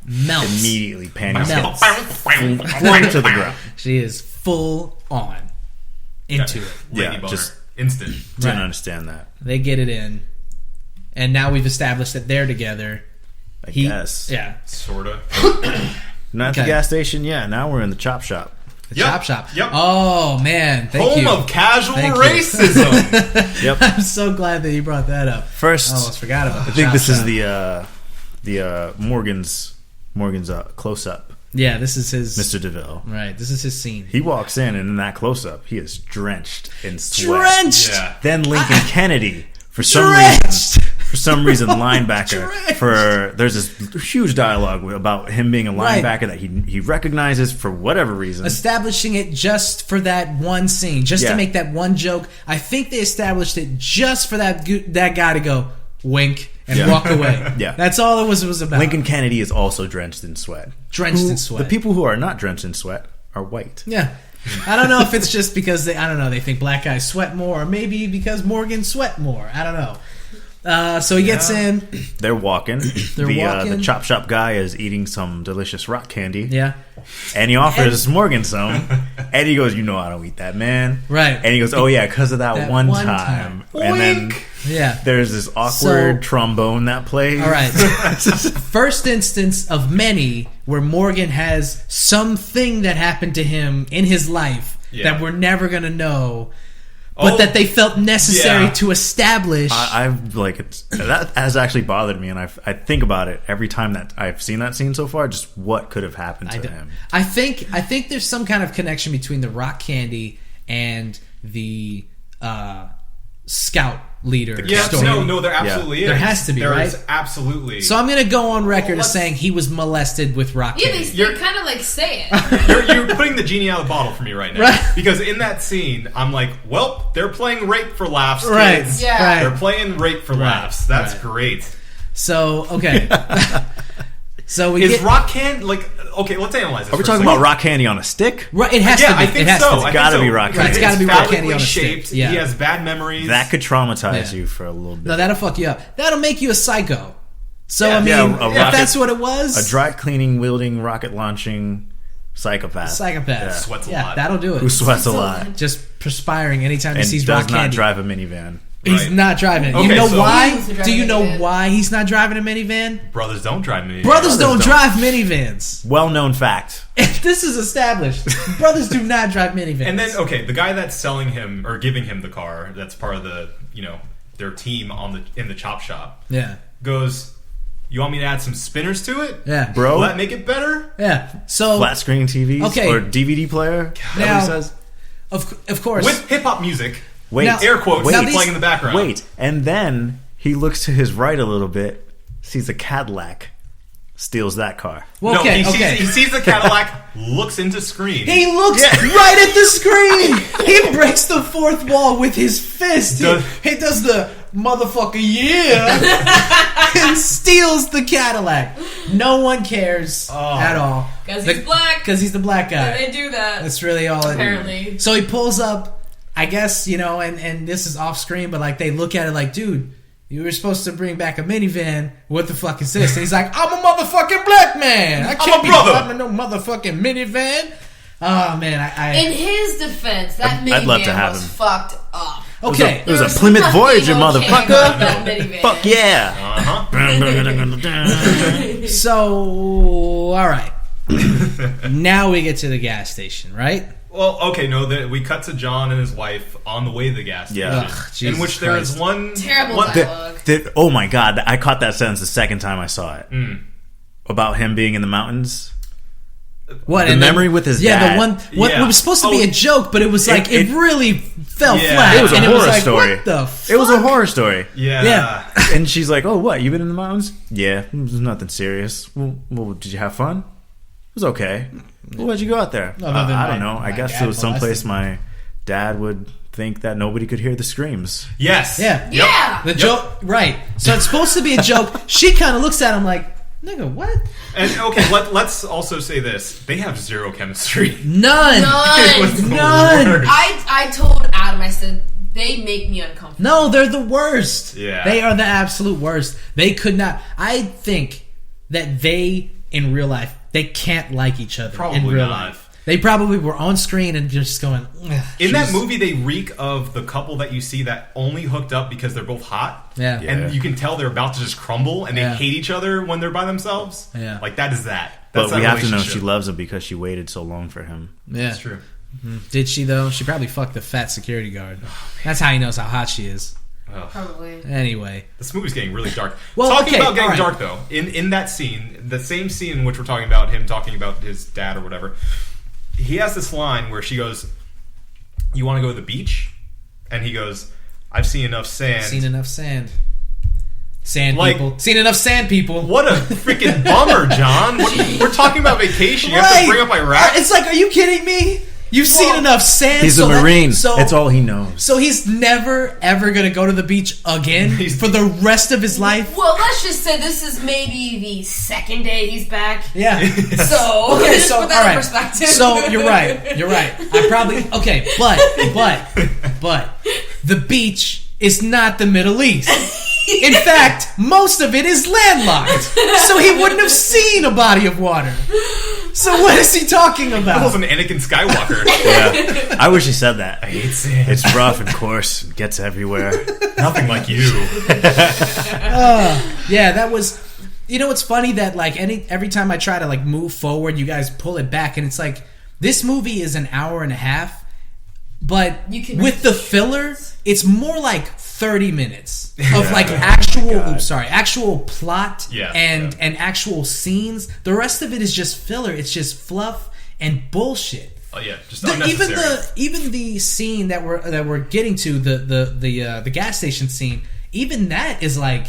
Speaker 2: melts.
Speaker 3: Immediately, panties
Speaker 2: melts.
Speaker 3: Right to the ground.
Speaker 2: She is full on into it.
Speaker 1: Yeah, just instant.
Speaker 3: Didn't understand that.
Speaker 2: They get it in. And now we've established that they're together.
Speaker 3: I guess.
Speaker 2: Yeah.
Speaker 1: Sort of.
Speaker 3: Not the gas station, now we're in the chop shop.
Speaker 2: Chop shop.
Speaker 1: Yep.
Speaker 2: Oh, man. Thank you.
Speaker 1: Home of casual racism.
Speaker 3: Yep.
Speaker 2: I'm so glad that you brought that up.
Speaker 3: First,
Speaker 2: I almost forgot about the
Speaker 3: I think
Speaker 2: chop
Speaker 3: this
Speaker 2: shop.
Speaker 3: is the Morgan's close up.
Speaker 2: Yeah, this is his
Speaker 3: Mr. DeVille.
Speaker 2: Right, this is his scene.
Speaker 3: He walks in, and in that close up, he is drenched in sweat.
Speaker 2: Drenched.
Speaker 1: Yeah.
Speaker 3: Then Lincoln Kennedy, for some reason, linebacker. There's this huge dialogue about him being a linebacker that he recognizes for whatever reason.
Speaker 2: Establishing it just for that one scene, just to make that one joke. I think they established it just for that guy to go wink and walk away.
Speaker 3: Yeah,
Speaker 2: that's all it was about.
Speaker 3: Lincoln Kennedy is also drenched in sweat.
Speaker 2: The
Speaker 3: people who are not drenched in sweat are white.
Speaker 2: Yeah. I don't know if it's just because they think black guys sweat more, or maybe because Morgan sweat more. I don't know. So he gets in.
Speaker 3: They're walking.
Speaker 2: walking.
Speaker 3: The chop shop guy is eating some delicious rock candy.
Speaker 2: Yeah.
Speaker 3: And he offers Morgan some. And he goes, I don't eat that, man.
Speaker 2: Right.
Speaker 3: And he goes, oh, yeah, because of that one time. And then there's this awkward trombone that plays.
Speaker 2: All right. First instance of many where Morgan has something that happened to him in his life that we're never going to know. But that they felt necessary to establish.
Speaker 3: That has actually bothered me, and I think about it every time that I've seen that scene so far. Just what could have happened to him?
Speaker 2: I think there's some kind of connection between the rock candy and the scout leader
Speaker 1: Yeah,
Speaker 2: story.
Speaker 1: no, there absolutely is.
Speaker 2: There has to be,
Speaker 1: There
Speaker 2: right?
Speaker 1: is absolutely.
Speaker 2: So I'm going to go on record as
Speaker 1: let's-
Speaker 2: saying he was molested with rock
Speaker 4: Yeah,
Speaker 2: candy.
Speaker 4: they kind of like say it.
Speaker 1: You're putting the genie out of the bottle for me right now.
Speaker 2: Right.
Speaker 1: Because in that scene, I'm like, well, they're playing rape for laughs,
Speaker 2: Right.
Speaker 1: kids.
Speaker 4: Yeah.
Speaker 2: Right.
Speaker 1: They're playing rape for laughs. That's
Speaker 2: Right.
Speaker 1: great.
Speaker 2: So, okay. So we
Speaker 1: Is
Speaker 2: get...
Speaker 1: rock candy, like, okay, let's analyze this.
Speaker 3: Are we
Speaker 1: for a
Speaker 3: talking
Speaker 1: second.
Speaker 3: about rock candy on a stick?
Speaker 2: Right, it has
Speaker 1: Yeah,
Speaker 2: to be.
Speaker 1: I think
Speaker 2: it has
Speaker 1: so.
Speaker 2: to be.
Speaker 1: I think
Speaker 3: gotta
Speaker 1: so.
Speaker 3: be rock candy.
Speaker 2: It's gotta be rock candy
Speaker 1: phallically
Speaker 2: on a stick.
Speaker 1: shaped.
Speaker 2: Yeah.
Speaker 1: He has bad memories.
Speaker 3: That could traumatize
Speaker 2: Yeah.
Speaker 3: you for a little bit.
Speaker 2: No, that'll fuck you up. That'll make you a psycho. So,
Speaker 1: Yeah.
Speaker 2: I mean,
Speaker 3: Yeah, a
Speaker 2: if
Speaker 3: rocket-
Speaker 2: that's what it was...
Speaker 3: A dry cleaning, wielding, rocket launching psychopath.
Speaker 2: Psychopath.
Speaker 1: Sweats a
Speaker 2: yeah,
Speaker 1: lot.
Speaker 2: that'll do it.
Speaker 3: Who sweats a lot.
Speaker 2: Just perspiring anytime he
Speaker 3: And
Speaker 2: sees
Speaker 3: does
Speaker 2: rock
Speaker 3: not
Speaker 2: candy.
Speaker 3: drive a minivan.
Speaker 2: He's
Speaker 1: Right.
Speaker 2: not driving it.
Speaker 1: Okay,
Speaker 2: You know
Speaker 1: so-
Speaker 2: why?
Speaker 4: He needs to drive
Speaker 2: Do you
Speaker 4: a
Speaker 2: know
Speaker 4: minivan.
Speaker 2: why he's not driving a minivan?
Speaker 1: Brothers don't drive me.
Speaker 2: Brothers don't drive minivans.
Speaker 3: Well-known fact.
Speaker 2: This is established. Brothers do not drive minivans.
Speaker 1: And then, okay, the guy that's selling him or giving him the car, that's part of the, their team in the chop shop,
Speaker 2: yeah,
Speaker 1: goes, you want me to add some spinners to it?
Speaker 2: yeah,
Speaker 3: Bro.
Speaker 1: Will that make it better?
Speaker 2: yeah. So
Speaker 3: Flat screen TVs
Speaker 2: Okay.
Speaker 3: or DVD player. Is that
Speaker 2: Now-
Speaker 3: what he says?
Speaker 2: of course,
Speaker 1: With hip-hop music,
Speaker 3: Wait,
Speaker 2: Now-
Speaker 1: air quotes,
Speaker 2: Now these-
Speaker 1: playing in the background.
Speaker 3: wait, and then he looks to his right a little bit, sees a Cadillac, steals that car.
Speaker 2: well,
Speaker 1: No,
Speaker 2: okay,
Speaker 1: he
Speaker 2: okay.
Speaker 1: sees the Cadillac, looks into screen.
Speaker 2: He looks right at the screen. He breaks the fourth wall with his fist. He does the motherfucker and steals the Cadillac. No one cares at all.
Speaker 4: Because he's black.
Speaker 2: Because he's the black guy.
Speaker 4: And they do that.
Speaker 2: That's really all it is.
Speaker 4: Apparently.
Speaker 2: So he pulls up, I guess, and this is off screen, but like they look at it like, dude, you were supposed to bring back a minivan. What the fuck is this? And he's like, I'm a motherfucking black man. I can't
Speaker 1: a
Speaker 2: be
Speaker 1: brother."
Speaker 2: driving no motherfucking minivan. Oh man,
Speaker 4: In his defense, that
Speaker 3: I'd love to
Speaker 4: minivan
Speaker 3: have
Speaker 4: was
Speaker 3: him.
Speaker 4: fucked up.
Speaker 2: okay.
Speaker 3: It was a
Speaker 4: There
Speaker 3: Plymouth
Speaker 4: nothing
Speaker 3: Voyager,
Speaker 4: okay about that
Speaker 3: motherfucker.
Speaker 4: minivan.
Speaker 3: Fuck yeah.
Speaker 1: Uh-huh.
Speaker 2: So all right. Now we get to the gas station, right?
Speaker 1: Well, okay, no, we cut to John and his wife on the way to the gas station.
Speaker 3: Yeah.
Speaker 2: Ugh,
Speaker 1: in
Speaker 2: Jesus
Speaker 1: which there is
Speaker 2: Christ.
Speaker 1: one...
Speaker 4: Terrible
Speaker 1: one-
Speaker 4: dialogue.
Speaker 3: Oh my god, I caught that sentence the second time I saw it. About him being in the mountains.
Speaker 2: What
Speaker 3: The
Speaker 2: and then-
Speaker 3: memory with his
Speaker 2: yeah,
Speaker 3: dad.
Speaker 2: the one what
Speaker 1: Yeah.
Speaker 2: was supposed to be
Speaker 1: Oh,
Speaker 2: a joke, but it was like it,
Speaker 3: it-
Speaker 2: really fell
Speaker 1: Yeah.
Speaker 2: flat.
Speaker 3: It was a
Speaker 2: and
Speaker 3: horror
Speaker 2: it was like,
Speaker 3: story.
Speaker 2: What the fuck?
Speaker 3: It was a horror story.
Speaker 1: Yeah.
Speaker 2: Yeah.
Speaker 3: And she's like, "Oh, what? You been in the mountains? Yeah, it was nothing serious. Well, did you have fun? It was okay. Well, why'd you go out there?
Speaker 2: Other than
Speaker 3: I
Speaker 2: my-
Speaker 3: don't know. I
Speaker 2: my
Speaker 3: guess
Speaker 2: dad
Speaker 3: it was someplace
Speaker 2: molested
Speaker 3: my dad would think that nobody could hear the screams.
Speaker 1: Yes.
Speaker 2: Yeah.
Speaker 1: Yep.
Speaker 4: Yeah.
Speaker 2: The joke, right? So it's supposed to be a joke. She kind of looks at him like, "Nigga, what?
Speaker 1: And, okay, let's also say this. They have zero chemistry.
Speaker 2: None,
Speaker 1: It was the
Speaker 2: none.
Speaker 1: worst.
Speaker 4: I told Adam, I said, they make me uncomfortable.
Speaker 2: No, they're the worst.
Speaker 1: Yeah.
Speaker 2: They are the absolute worst. They could not. I think that they in real life they can't like each other in
Speaker 1: Probably
Speaker 2: real
Speaker 1: not.
Speaker 2: life. They probably were on screen and just going. "Ugh,
Speaker 1: In that
Speaker 2: she's-"
Speaker 1: movie, they reek of the couple that you see that only hooked up because they're both hot.
Speaker 2: Yeah.
Speaker 3: Yeah.
Speaker 1: And you can tell they're about to just crumble, and they
Speaker 2: Yeah.
Speaker 1: hate each other when they're by themselves.
Speaker 2: Yeah.
Speaker 1: Like, that is that. That's
Speaker 3: But we
Speaker 1: that
Speaker 3: have to know
Speaker 1: relationship.
Speaker 3: she loves him because she waited so long for him.
Speaker 2: Yeah.
Speaker 1: That's true.
Speaker 2: Did she though? She probably fucked the fat security guard. That's how he knows how hot she is.
Speaker 1: Ugh.
Speaker 4: Probably.
Speaker 2: Anyway,
Speaker 1: This movie's getting really dark.
Speaker 2: Well,
Speaker 1: Talking
Speaker 2: okay,
Speaker 1: about getting
Speaker 2: all right.
Speaker 1: dark, though, in that scene, the same scene in which we're talking about him talking about his dad or whatever, he has this line where she goes, "You want to go to the beach?" And he goes, "I've seen enough sand."
Speaker 2: seen enough sand. Sand
Speaker 1: Like-
Speaker 2: people. Seen enough sand people.
Speaker 1: What a freaking bummer, John. We're talking about vacation. You have to bring up Iraq?
Speaker 2: It's like, are you kidding me? You've seen enough sand.
Speaker 3: He's
Speaker 2: so
Speaker 3: a Marine.
Speaker 2: So
Speaker 3: That's all he knows.
Speaker 2: So he's never ever gonna go to the beach again for the rest of his life.
Speaker 4: Well, let's just say this is maybe the second day he's back.
Speaker 2: Yeah.
Speaker 4: So,
Speaker 2: Okay,
Speaker 4: just
Speaker 2: so
Speaker 4: put that
Speaker 2: all
Speaker 4: in
Speaker 2: right.
Speaker 4: perspective.
Speaker 2: So you're right. You're right. I probably okay, but the beach is not the Middle East. In fact, most of it is landlocked, so he wouldn't have seen a body of water. So what is he talking
Speaker 1: That
Speaker 2: about?
Speaker 1: was an Anakin Skywalker.
Speaker 3: Yeah, I wish he said that.
Speaker 1: I hate sand.
Speaker 3: It's rough and coarse, and gets everywhere.
Speaker 1: Nothing like you.
Speaker 2: Yeah, that was. You know, it's funny that like every time I try to like move forward, you guys pull it back, and it's like this movie is an hour and a half, but
Speaker 4: You can-
Speaker 2: with the filler, it's more like 30 minutes of like actual plot
Speaker 1: Yeah,
Speaker 2: and actual scenes. The rest of it is just filler. It's just fluff and bullshit.
Speaker 1: just unnecessary.
Speaker 2: Even the scene that we're getting to, the gas station scene, even that is like,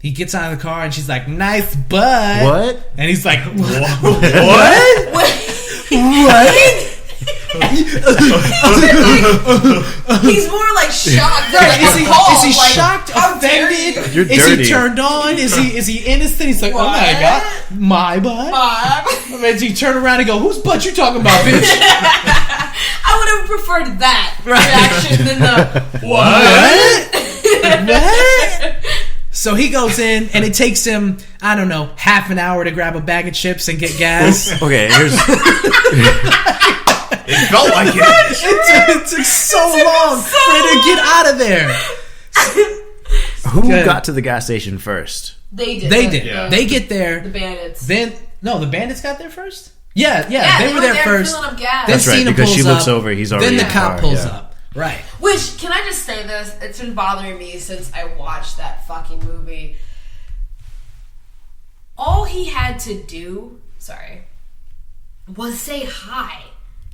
Speaker 2: he gets out of the car and she's like, nice butt.
Speaker 3: What?
Speaker 2: And he's like, what?
Speaker 4: What? He's more like shocked.
Speaker 2: Right.
Speaker 4: Like,
Speaker 2: Is he
Speaker 4: like,
Speaker 2: shocked, offended?
Speaker 3: You're
Speaker 2: Is
Speaker 3: dirty.
Speaker 2: he turned on? Is he innocent? He's like,
Speaker 4: What?
Speaker 2: oh my god, my butt. I mean, do you turn around and go, whose butt you talking about, bitch?
Speaker 4: I would have preferred that reaction than the
Speaker 2: What? So he goes in, and it takes him, I don't know, half an hour to grab a bag of chips and get gas.
Speaker 3: Okay, here's
Speaker 1: It felt like it.
Speaker 2: It took so long for him to get out of there.
Speaker 3: who
Speaker 2: Good.
Speaker 3: got to the gas station first?
Speaker 4: They did.
Speaker 2: They did.
Speaker 1: Yeah.
Speaker 2: They get there.
Speaker 4: The bandits.
Speaker 2: Then the bandits got there first. Yeah, they were there
Speaker 4: there
Speaker 2: first.
Speaker 4: filling up gas.
Speaker 2: Then
Speaker 3: That's right,
Speaker 2: Cena
Speaker 3: because she
Speaker 2: pulls
Speaker 3: looks
Speaker 2: up,
Speaker 3: over, he's already
Speaker 2: Then the
Speaker 3: in the
Speaker 2: cop
Speaker 3: car,
Speaker 2: pulls
Speaker 3: yeah.
Speaker 2: up. Right.
Speaker 4: Which, can I just say this? It's been bothering me since I watched that fucking movie. All he had to do, was say hi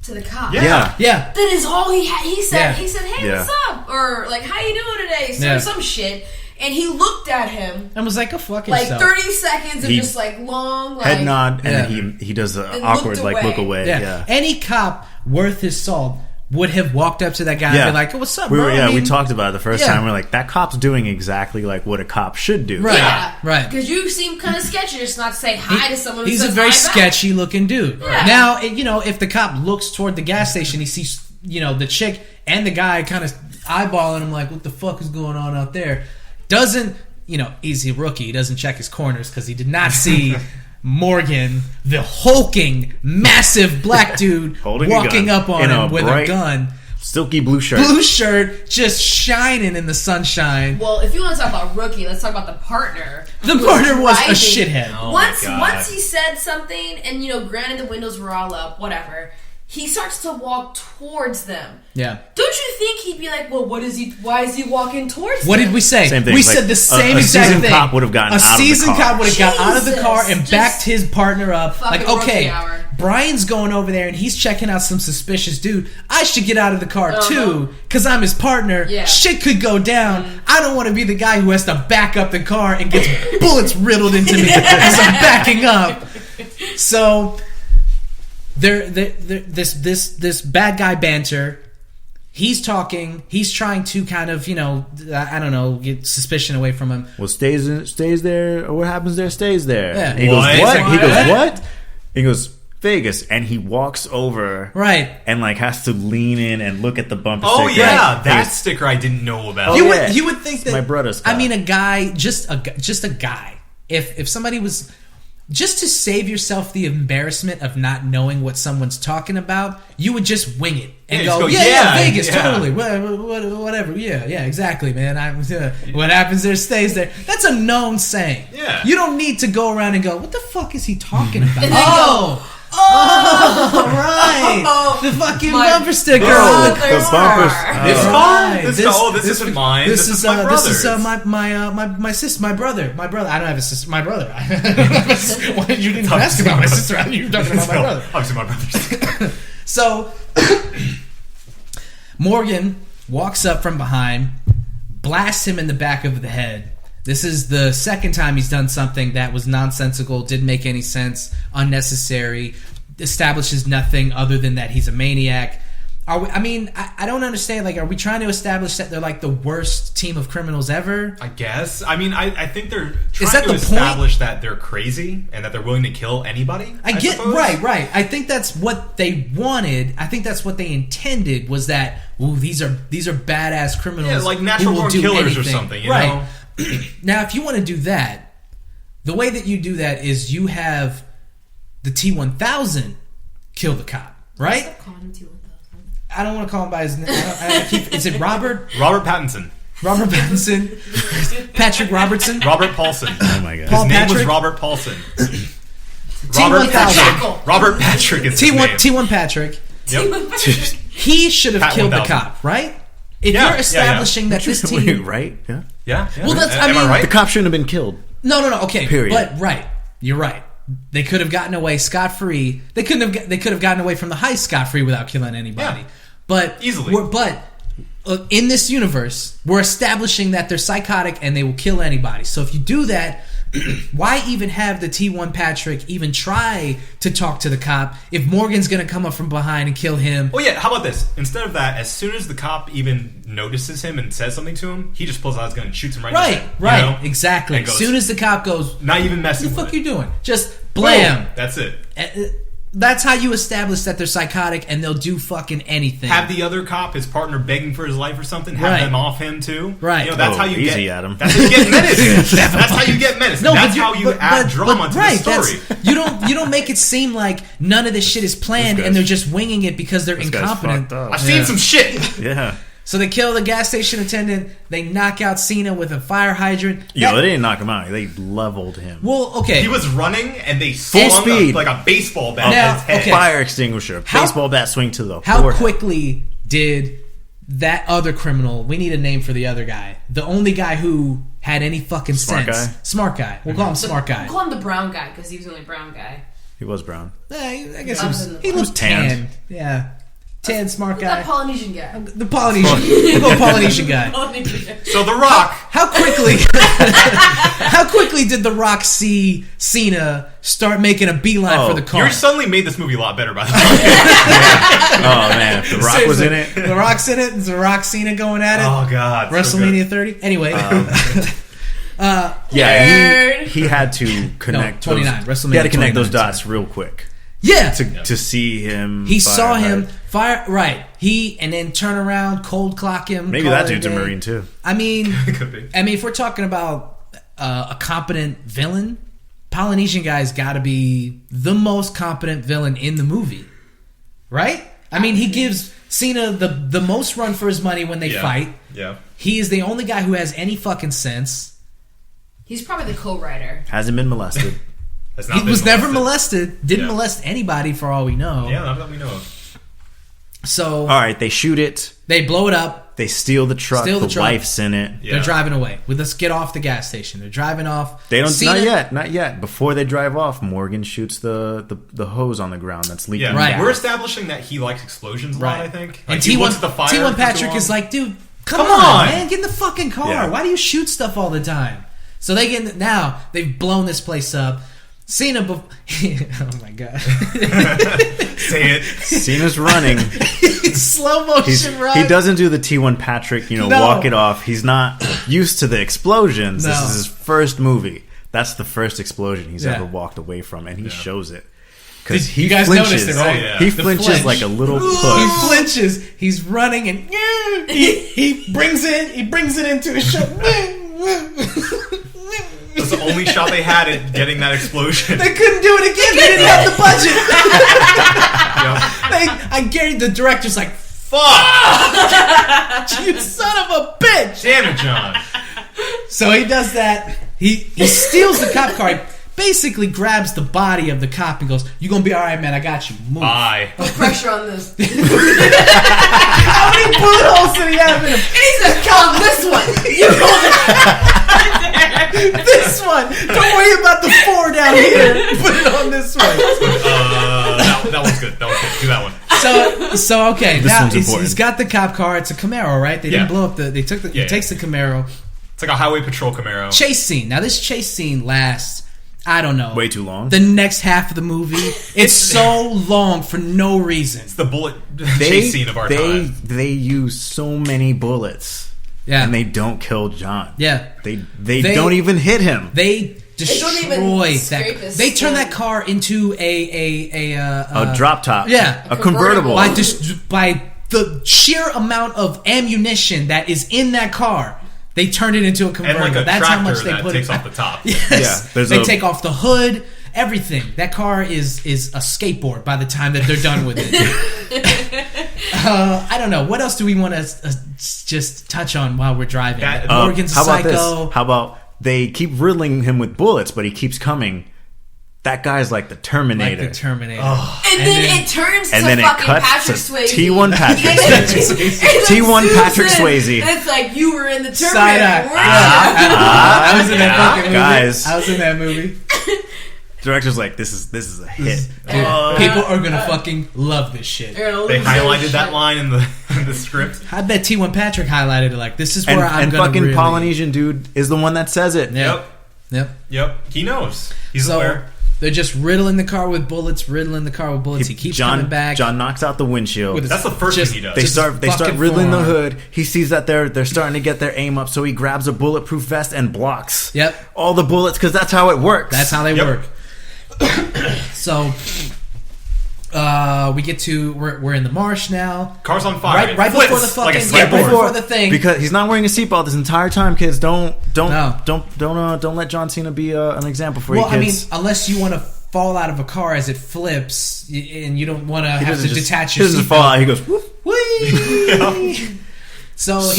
Speaker 4: to the cop.
Speaker 3: Yeah.
Speaker 2: Yeah.
Speaker 4: That is all he had. He said,
Speaker 2: Yeah.
Speaker 4: hey,
Speaker 3: Yeah.
Speaker 4: what's up? Or, like, how you doing today? So,
Speaker 2: Yeah.
Speaker 4: some shit. And he looked at him,
Speaker 2: And was like, go fuck
Speaker 4: like,
Speaker 2: yourself.
Speaker 4: 30 seconds of
Speaker 3: He-
Speaker 4: just, like, long, like...
Speaker 3: Head nod, and
Speaker 2: Yeah.
Speaker 3: then he does the
Speaker 4: And
Speaker 3: awkward
Speaker 4: looked
Speaker 3: like look away.
Speaker 2: Yeah. Any cop worth his salt would have walked up to that guy and be like, oh, what's up,
Speaker 3: we
Speaker 2: bro?
Speaker 3: were,
Speaker 2: I
Speaker 3: we
Speaker 2: mean,
Speaker 3: talked about it the first
Speaker 2: Yeah.
Speaker 3: time. We're like, that cop's doing exactly like what a cop should do.
Speaker 2: Right.
Speaker 4: Yeah.
Speaker 2: Right.
Speaker 4: Because you seem kind of sketchy just not to say hi to someone who
Speaker 2: He's a
Speaker 4: says
Speaker 2: very
Speaker 4: hi back.
Speaker 2: sketchy looking dude.
Speaker 4: Yeah.
Speaker 2: Now, if the cop looks toward the gas station, he sees, the chick and the guy kind of eyeballing him like, what the fuck is going on out there? Doesn't, he's a rookie. He doesn't check his corners because he did not see Morgan, the hulking, massive black dude,
Speaker 3: Holding a
Speaker 2: walking
Speaker 3: gun.
Speaker 2: up on
Speaker 3: In
Speaker 2: him
Speaker 3: a
Speaker 2: with
Speaker 3: bright-
Speaker 2: a gun.
Speaker 3: Silky blue shirt.
Speaker 2: Blue shirt, just shining in the sunshine.
Speaker 4: Well, if you want to talk about rookie, let's talk about the partner.
Speaker 2: The
Speaker 4: who
Speaker 2: partner was a
Speaker 4: driving.
Speaker 2: shithead.
Speaker 1: Oh my
Speaker 4: Once
Speaker 1: God.
Speaker 4: he said something, and granted the windows were all up, whatever. He starts to walk towards them.
Speaker 2: Yeah.
Speaker 4: Don't you think he'd be like, well, why is he walking towards
Speaker 2: What
Speaker 4: them?
Speaker 2: did we say?
Speaker 3: Same thing.
Speaker 2: We
Speaker 3: Like,
Speaker 2: said the same
Speaker 3: a
Speaker 2: exact
Speaker 3: seasoned
Speaker 2: thing.
Speaker 3: cop would have gotten out of the
Speaker 2: seasoned
Speaker 3: car.
Speaker 2: cop would have got out of the
Speaker 4: Jesus,
Speaker 2: car and
Speaker 4: just
Speaker 2: backed his partner up.
Speaker 4: fucking
Speaker 2: Like, okay,
Speaker 4: rookie hour.
Speaker 2: Brian's going over there and he's checking out some suspicious dude. I should get out of the car too because I'm his partner.
Speaker 4: Yeah.
Speaker 2: Shit could go down. I don't want to be the guy who has to back up the car and gets bullets riddled into me as I'm backing up. So this bad guy banter. He's talking. He's trying to kind of, I don't know, get suspicion away from him.
Speaker 3: Well, stays there, or what happens there stays there.
Speaker 2: Yeah.
Speaker 3: And he goes,
Speaker 1: What?
Speaker 3: what? He goes,
Speaker 2: What?
Speaker 3: what? He goes, Vegas. And he walks over.
Speaker 2: Right.
Speaker 3: And like has to lean in and look at the bumper
Speaker 1: Oh
Speaker 3: sticker.
Speaker 1: yeah,
Speaker 3: And
Speaker 1: that
Speaker 3: he's-
Speaker 1: sticker I didn't know about.
Speaker 2: You
Speaker 3: yeah.
Speaker 2: would think that
Speaker 3: my brother's
Speaker 2: I
Speaker 3: car.
Speaker 2: mean, a guy, just a guy. If somebody was just to save yourself the embarrassment of not knowing what someone's talking about, you would just wing it and
Speaker 1: Yeah,
Speaker 2: go,
Speaker 1: just go,
Speaker 2: yeah,
Speaker 1: yeah,
Speaker 2: Vegas,
Speaker 1: yeah.
Speaker 2: totally, whatever, yeah, exactly, man. What happens there stays there. That's a known saying.
Speaker 1: Yeah.
Speaker 2: You don't need to go around and go, what the fuck is he talking about?
Speaker 4: And then
Speaker 2: Right, the fucking
Speaker 4: My
Speaker 2: bumper sticker.
Speaker 3: Oh,
Speaker 4: brother's
Speaker 3: the bumpers.
Speaker 4: car.
Speaker 1: This
Speaker 2: Right.
Speaker 1: car? This isn't mine. This is my
Speaker 2: This is
Speaker 1: brother's.
Speaker 2: my sister, my brother. I don't have a sister. My brother. Why did you didn't ask about my sister? You were talking about my brother.
Speaker 1: Obviously, my brother's.
Speaker 2: So Morgan walks up from behind, blasts him in the back of the head. This is the second time he's done something that was nonsensical, didn't make any sense, unnecessary, establishes nothing other than that he's a maniac. I don't understand. Like, are we trying to establish that they're like the worst team of criminals ever?
Speaker 1: I guess. I mean, I think they're
Speaker 2: Is
Speaker 1: trying
Speaker 2: that
Speaker 1: to
Speaker 2: the
Speaker 1: establish that they're crazy and that they're willing to kill anybody.
Speaker 2: I get
Speaker 1: suppose.
Speaker 2: right. I think that's what they wanted. I think that's what they intended was that. Ooh, these are badass criminals.
Speaker 1: Yeah, like
Speaker 2: who
Speaker 1: natural
Speaker 2: will
Speaker 1: born
Speaker 2: do
Speaker 1: killers or
Speaker 2: anything.
Speaker 1: something. You
Speaker 2: right.
Speaker 1: know?
Speaker 2: Now, if you want to do that, the way that you do that is you have the T-1000 kill the cop, right? I don't want to call him by his name. Is it Robert?
Speaker 1: Robert Pattinson.
Speaker 2: Robert Pattinson? Patrick Robertson?
Speaker 1: Robert Paulson.
Speaker 3: Oh my god.
Speaker 2: Paul
Speaker 1: His name was
Speaker 2: Patrick?
Speaker 1: Robert Paulson.
Speaker 2: T-1000.
Speaker 1: Robert Patrick is his name.
Speaker 2: T1 Patrick.
Speaker 1: Yep.
Speaker 2: He should have
Speaker 1: Pat
Speaker 2: killed the
Speaker 1: 1000.
Speaker 2: cop, right? If
Speaker 1: Yeah,
Speaker 2: you're establishing that this
Speaker 3: Wait,
Speaker 2: team...
Speaker 3: right? Yeah.
Speaker 1: Yeah.
Speaker 2: Well, that's- I
Speaker 1: Am
Speaker 2: mean-
Speaker 1: I right?
Speaker 3: The cop shouldn't have been killed.
Speaker 2: No, okay.
Speaker 3: Period.
Speaker 2: But, right. You're right. they could have gotten away scot-free. They could have gotten away from the heist scot-free without killing anybody.
Speaker 1: Yeah.
Speaker 2: But
Speaker 1: easily.
Speaker 2: In this universe, we're establishing that they're psychotic and they will kill anybody. So if you do that, why even have the T1 Patrick even try to talk to the cop if Morgan's going to come up from behind and kill him?
Speaker 1: Oh yeah, how about this? Instead of that, as soon as the cop even notices him and says something to him, he just pulls out his gun and shoots him right in the head.
Speaker 2: Right,
Speaker 1: you know?
Speaker 2: exactly. As soon as the cop goes,
Speaker 1: not even messing
Speaker 2: what the
Speaker 1: with
Speaker 2: fuck you doing? Just blam.
Speaker 1: Boom. That's it.
Speaker 2: That's how you establish that they're psychotic and they'll do fucking anything.
Speaker 1: Have the other cop, his partner, begging for his life or something. Have them off him too.
Speaker 2: Right.
Speaker 1: You know, that's how you
Speaker 3: easy,
Speaker 1: get.
Speaker 3: Adam.
Speaker 1: That's how you get menace. That's how you get menace.
Speaker 2: No,
Speaker 1: that's how you add drama to the story.
Speaker 2: You don't make it seem like none of this shit is planned and they're just winging it because they're incompetent.
Speaker 1: I've seen some shit.
Speaker 3: Yeah.
Speaker 2: So they kill the gas station attendant. They knock out Cena with a fire hydrant.
Speaker 3: Yo, they didn't knock him out. They leveled him.
Speaker 2: Well, okay.
Speaker 1: He was running and they
Speaker 3: Full
Speaker 1: swung
Speaker 3: speed.
Speaker 1: like a baseball bat
Speaker 2: Now,
Speaker 1: at his head.
Speaker 2: okay.
Speaker 3: Fire extinguisher. Baseball bat swing to the
Speaker 2: How
Speaker 3: forehead.
Speaker 2: quickly did that other criminal, we need a name for the other guy, the only guy who had any fucking
Speaker 3: Smart
Speaker 2: sense.
Speaker 3: guy?
Speaker 2: Smart guy. We'll call him Smart Guy.
Speaker 4: We'll call him the brown guy because he was the only brown guy.
Speaker 3: He was brown.
Speaker 2: I guess
Speaker 4: He
Speaker 2: he
Speaker 4: was
Speaker 2: was
Speaker 3: tanned.
Speaker 2: tan. Yeah. Tan, smart
Speaker 4: That
Speaker 2: guy.
Speaker 4: Polynesian guy.
Speaker 2: The Polynesian. We'll go Polynesian guy.
Speaker 1: So The Rock.
Speaker 2: How quickly did The Rock see Cena start making a beeline for the car?
Speaker 1: You suddenly made this movie a lot better, by the way.
Speaker 3: Oh, man. If The Rock was in it.
Speaker 2: The Rock's in it. Is The Rock Cena going at it?
Speaker 1: Oh God.
Speaker 2: WrestleMania 30. Anyway.
Speaker 3: Yeah, he had to connect.
Speaker 2: 29. WrestleMania
Speaker 3: He had to connect
Speaker 2: 29,
Speaker 3: those dots real quick
Speaker 2: yeah.
Speaker 3: to see him.
Speaker 2: He
Speaker 3: fire
Speaker 2: saw
Speaker 3: hard.
Speaker 2: him fire. Right. And then turn around, cold clock him.
Speaker 3: Maybe
Speaker 2: call
Speaker 3: that
Speaker 2: it
Speaker 3: dude's a
Speaker 2: day.
Speaker 3: Marine too.
Speaker 2: I mean,
Speaker 1: Could be.
Speaker 2: if we're talking about a competent villain, Polynesian guy's got to be the most competent villain in the movie, right? I mean, he gives Cena the most run for his money when they fight.
Speaker 1: Yeah.
Speaker 2: He is the only guy who has any fucking sense.
Speaker 4: He's probably the co-writer.
Speaker 3: Hasn't been molested.
Speaker 1: Has not
Speaker 2: He
Speaker 1: been
Speaker 2: was never
Speaker 1: molested.
Speaker 2: molested. Didn't molest anybody for all we know.
Speaker 1: Yeah, not that we know of.
Speaker 2: So
Speaker 3: All right, they shoot it.
Speaker 2: they blow it up.
Speaker 3: They steal the truck.
Speaker 2: Steal the
Speaker 3: the
Speaker 2: truck.
Speaker 3: wife's in it.
Speaker 1: Yeah.
Speaker 2: They're driving away. Let's get off the gas station. They're driving off.
Speaker 3: They don't.
Speaker 2: Cena-
Speaker 3: Not yet. Before they drive off, Morgan shoots the hose on the ground that's leaking.
Speaker 1: Yeah,
Speaker 2: Right.
Speaker 1: We're establishing that he likes explosions a lot.
Speaker 2: Right.
Speaker 1: I think.
Speaker 2: And
Speaker 1: Like, he looks at the
Speaker 2: T1
Speaker 1: fire for too
Speaker 2: Patrick
Speaker 1: long.
Speaker 2: is like, dude, come
Speaker 1: Come
Speaker 2: on,
Speaker 1: on.
Speaker 2: man, get in the fucking car.
Speaker 3: Yeah.
Speaker 2: Why do you shoot stuff all the time? So they get now. They've blown this place up. Cena, oh my god,
Speaker 1: Say it.
Speaker 3: Cena's running.
Speaker 2: slow motion run.
Speaker 3: He doesn't do the T1 Patrick,
Speaker 2: No.
Speaker 3: walk it off. He's not used to the explosions.
Speaker 2: No.
Speaker 3: This is his first movie. That's the first explosion he's
Speaker 2: Yeah.
Speaker 3: ever walked away from, and he shows it.
Speaker 2: Did
Speaker 3: Because he
Speaker 2: you guys
Speaker 3: flinches.
Speaker 2: notice it, right?
Speaker 1: Oh, yeah.
Speaker 3: He
Speaker 2: The
Speaker 3: flinches
Speaker 2: flinch.
Speaker 3: like a little
Speaker 2: He
Speaker 3: puss.
Speaker 2: flinches. He's running and he brings it. He brings it into his shot.
Speaker 1: That's the only shot they had at getting that explosion.
Speaker 2: They couldn't do it again. They didn't have the budget.
Speaker 1: Yep.
Speaker 2: I guarantee the director's like,
Speaker 1: Fuck!
Speaker 2: you son of a bitch.
Speaker 1: Damn it, John.
Speaker 2: So he does that. He steals the cop car. He basically grabs the body of the cop and goes, "You gonna be all right, man? I got you. Move."
Speaker 1: Bye.
Speaker 4: Put pressure on this. And
Speaker 2: How many bullet holes did he have in him?
Speaker 4: he says, "Count this one. You hold it."
Speaker 2: This one. Don't worry about the 4 down here. Put it on this one.
Speaker 1: That one's good. That one's good. Do that one.
Speaker 2: So okay.
Speaker 3: This
Speaker 2: Now
Speaker 3: one's important.
Speaker 2: he's got the cop car. It's a Camaro, right? They didn't
Speaker 1: Yeah.
Speaker 2: blow up the. They took the.
Speaker 1: Yeah,
Speaker 2: He takes the Camaro.
Speaker 1: It's like a highway patrol Camaro.
Speaker 2: Chase scene. Now this chase scene lasts, I don't know,
Speaker 3: Way too long.
Speaker 2: The next half of the movie, it's so long for no reason.
Speaker 1: It's the bullet chase scene of our time.
Speaker 3: They use so many bullets.
Speaker 2: Yeah,
Speaker 3: And they don't kill John.
Speaker 2: yeah.
Speaker 3: They don't even hit him.
Speaker 2: They
Speaker 4: don't even
Speaker 2: destroy
Speaker 4: scrape
Speaker 2: that.
Speaker 4: his
Speaker 2: They turn
Speaker 4: skin.
Speaker 2: that car into a
Speaker 3: Drop top.
Speaker 2: yeah.
Speaker 3: A convertible.
Speaker 2: by the sheer amount of ammunition that is in that car. They turned it into a
Speaker 1: And
Speaker 2: convertible.
Speaker 1: like a
Speaker 2: That's how
Speaker 1: tractor
Speaker 2: much they
Speaker 1: that
Speaker 2: put
Speaker 1: takes
Speaker 2: it.
Speaker 1: off the top.
Speaker 2: Yes.
Speaker 3: Yeah, there's
Speaker 2: They
Speaker 3: a-
Speaker 2: take off the hood, everything. That car is a skateboard by the time that they're done with it. I don't know. What else do we want to just touch on while we're driving? Morgan's a
Speaker 3: how about
Speaker 2: psycho.
Speaker 3: this? How about they keep riddling him with bullets, but he keeps coming. That guy's like the Terminator.
Speaker 2: Like the Terminator.
Speaker 4: And then it turns
Speaker 3: and
Speaker 4: to
Speaker 3: then it
Speaker 4: fucking
Speaker 3: cuts
Speaker 4: Patrick
Speaker 3: to
Speaker 4: Swayze.
Speaker 3: T1 Patrick
Speaker 4: And then-
Speaker 3: Swayze.
Speaker 4: and then
Speaker 3: T1 Patrick
Speaker 4: Susan,
Speaker 3: Swayze.
Speaker 4: And it's like you were in the
Speaker 2: Side
Speaker 4: Terminator.
Speaker 2: eye.
Speaker 4: weren't you?
Speaker 2: I was in that fucking movie.
Speaker 3: guys.
Speaker 2: I was in that movie.
Speaker 3: Director's like, this is a hit.
Speaker 2: People are gonna fucking love this shit.
Speaker 1: They highlighted that line in the script.
Speaker 2: I bet T1 Patrick highlighted it like, this is where I'm
Speaker 3: and
Speaker 2: gonna
Speaker 3: fucking
Speaker 2: really...
Speaker 3: Polynesian dude is the one that says it.
Speaker 2: Yep.
Speaker 1: He knows. He's aware.
Speaker 2: They're just riddling the car with bullets. He keeps coming back.
Speaker 3: John knocks out the windshield.
Speaker 1: That's the first thing he does.
Speaker 3: They start riddling the hood. He sees that they're starting to get their aim up, so he grabs a bulletproof vest and blocks all the bullets, because that's how it works.
Speaker 2: That's how they work. So we get to we're in the marsh now.
Speaker 1: Car's on fire.
Speaker 2: Right before the fucking before the thing,
Speaker 3: because he's not wearing a seatbelt this entire time. Kids, don't let John Cena be an example for you kids.
Speaker 2: I mean, unless you want to fall out of a car as it flips and you don't want to have to detach your seatbelt. He doesn't fall out.
Speaker 3: He goes whoop.
Speaker 2: Whee! So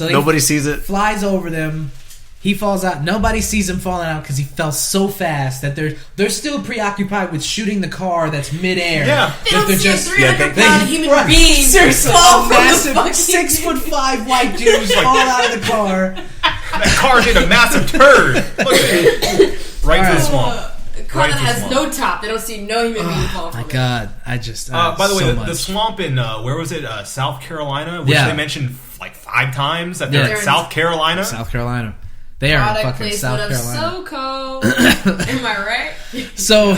Speaker 3: nobody sees it.
Speaker 2: Flies over them. He falls out. Nobody sees him falling out because he fell so fast that they're still preoccupied with shooting the car that's midair.
Speaker 4: Yeah, they don't see a 300-pound human being
Speaker 2: seriously
Speaker 4: fall from
Speaker 2: massive
Speaker 4: the fucking
Speaker 2: 6'5" white dudes fall out of the car.
Speaker 1: That car did a massive turn. Look at it. Right to the swamp.
Speaker 4: A car that has no top. They don't see no human being fall from it.
Speaker 2: My God, I just.
Speaker 1: By the way,
Speaker 2: so
Speaker 1: the swamp in where was it? South Carolina, which they mentioned like 5 times that they're in South Carolina.
Speaker 2: South Carolina. They are in fucking South Carolina.
Speaker 4: SoCo. Am I right?
Speaker 2: So,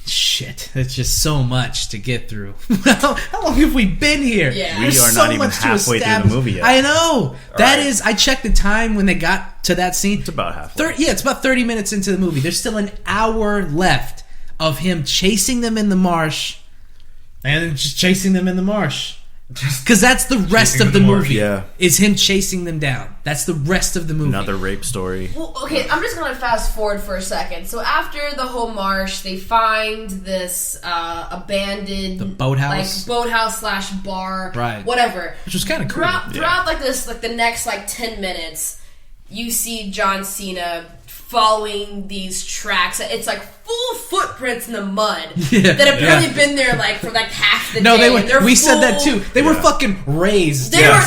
Speaker 2: shit. It's just so much to get through. How long have we been here?
Speaker 4: Yeah.
Speaker 3: We are not even halfway through the movie yet.
Speaker 2: I know. I checked the time when they got to that scene.
Speaker 3: It's about halfway.
Speaker 2: It's about 30 minutes into the movie. There's still an hour left of him chasing them in the marsh and just chasing them in the marsh. Because that's the rest of the movie. Is him chasing them down. That's the rest of the movie.
Speaker 3: Another rape story.
Speaker 4: Well, okay, I'm just gonna fast forward for a second. So after the whole marsh, they find this abandoned boathouse / bar, whatever.
Speaker 2: Which was kind of cool.
Speaker 4: Throughout like the next 10 minutes, you see John Cena following these tracks. It's like full footprints in the mud that have really been there for half the day.
Speaker 2: No, we said that too. They were fucking raised.
Speaker 4: They were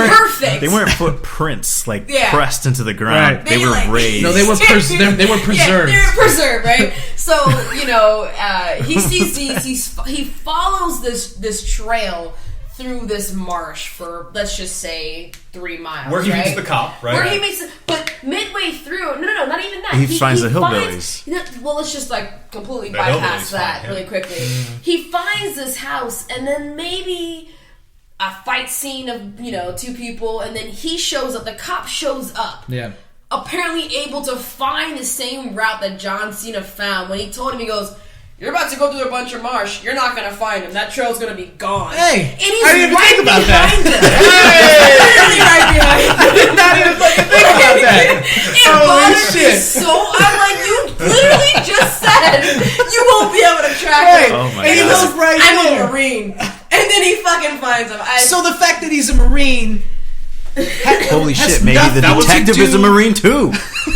Speaker 4: perfect.
Speaker 3: They weren't footprints pressed into the ground.
Speaker 4: Right.
Speaker 3: They were raised.
Speaker 2: No, they were preserved.
Speaker 4: Yeah, they were preserved, right? So he sees these. He follows this trail through this marsh for, let's just say, 3 miles.
Speaker 1: Where he meets the cop, right?
Speaker 4: Where he meets, but midway through, no, not even that.
Speaker 3: He finds the hillbillies.
Speaker 4: Well, let's just completely bypass that really quickly. He finds this house, and then maybe a fight scene of 2 people, and then he shows up. The cop shows up.
Speaker 2: Yeah.
Speaker 4: Apparently able to find the same route that John Cena found. When he told him, he goes, "You're about to go through a bunch of marsh. You're not going to find him. That trail's going to be gone."
Speaker 2: Hey!
Speaker 4: And he's
Speaker 2: I didn't even think about that.
Speaker 4: Right behind him.
Speaker 2: I did not even fucking think about that.
Speaker 4: It bothers me so. I'm like, you literally just said you won't be able to track him.
Speaker 3: Oh my
Speaker 4: and he
Speaker 3: God.
Speaker 4: goes, "I'm a Marine." And then he fucking finds him.
Speaker 2: So the fact that he's a Marine...
Speaker 3: Holy shit, maybe the detective is a Marine too.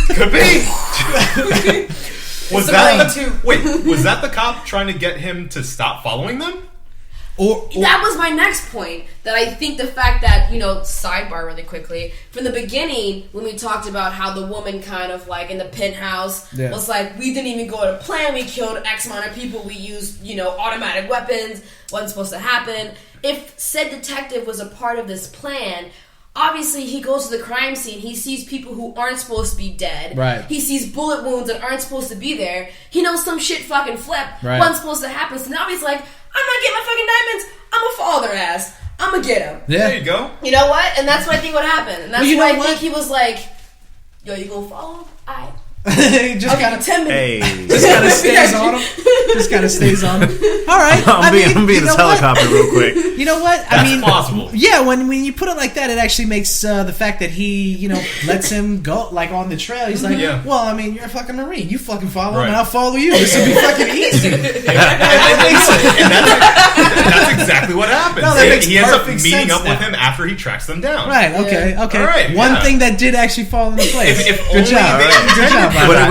Speaker 1: Could be. Was that the cop trying to get him to stop following them?
Speaker 2: Or
Speaker 4: that was my next point. That I think the fact that, sidebar really quickly, from the beginning, when we talked about how the woman kind of in the penthouse was like, we didn't even go to plan, we killed X amount of people, we used, automatic weapons, wasn't supposed to happen. If said detective was a part of this plan, obviously, he goes to the crime scene. He sees people who aren't supposed to be dead.
Speaker 2: Right.
Speaker 4: He sees bullet wounds that aren't supposed to be there. He knows some shit fucking flipped.
Speaker 2: Right.
Speaker 4: Wasn't supposed to happen. So now he's like, I'm not getting my fucking diamonds. I'm going to follow their ass. I'm going to get him.
Speaker 2: Yeah.
Speaker 1: There you go.
Speaker 4: You know what? And that's what I think would happen. And that's why I think he was like, yo, you going to follow him? All right.
Speaker 2: Just kind of
Speaker 4: 10 minutes.
Speaker 3: Hey.
Speaker 2: Just kind of stays on him. Just kind of stays on him. All right.
Speaker 3: I'm being this helicopter real quick.
Speaker 2: You know what?
Speaker 1: That's possible.
Speaker 2: Yeah, when you put it like that, it actually makes the fact that he, lets him go on the trail. He's like, well, I mean, you're a fucking Marine. You fucking follow him, and I'll follow you. This will be fucking easy.
Speaker 1: And that's exactly what happens.
Speaker 2: No, that makes
Speaker 1: he ends up
Speaker 2: perfect
Speaker 1: meeting
Speaker 2: sense
Speaker 1: up with
Speaker 2: now.
Speaker 1: him after he tracks them down.
Speaker 2: Right. Okay.
Speaker 1: All right,
Speaker 2: One thing that did actually fall into place.
Speaker 1: If
Speaker 2: Good
Speaker 1: only
Speaker 2: job. Good job.
Speaker 3: But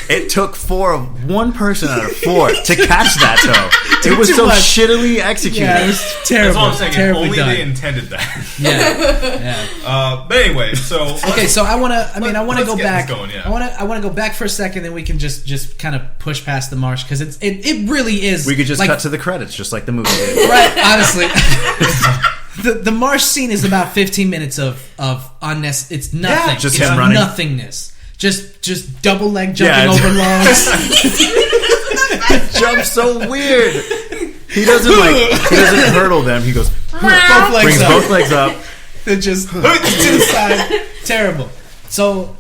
Speaker 3: it took 1 person out of 4 to catch that toe. It was
Speaker 2: too
Speaker 3: so
Speaker 2: much.
Speaker 3: shittily executed.
Speaker 2: Yeah, it was terrible.
Speaker 1: That's all I'm saying.
Speaker 2: Terribly
Speaker 1: Only
Speaker 2: done.
Speaker 1: they intended that.
Speaker 2: Yeah.
Speaker 1: But anyway, so
Speaker 2: Okay, so I want to. I mean, I want to
Speaker 1: let's
Speaker 2: go
Speaker 1: get
Speaker 2: back.
Speaker 1: this going, yeah.
Speaker 2: I want to go back for a second, then we can just kind of push past the march because it really is.
Speaker 3: We could just
Speaker 2: like,
Speaker 3: cut to the credits, just like the movie did.
Speaker 2: right. Honestly, the march scene is about 15 minutes of unnecessary. It's nothing.
Speaker 3: just
Speaker 2: it's
Speaker 3: him running.
Speaker 2: Nothingness. Just double leg jumping
Speaker 3: Yeah,
Speaker 2: over logs.
Speaker 3: Jumps so weird. He doesn't hurtle them. He goes,
Speaker 2: both legs
Speaker 3: brings
Speaker 2: up.
Speaker 3: both legs up.
Speaker 2: They're just to the side. Terrible. So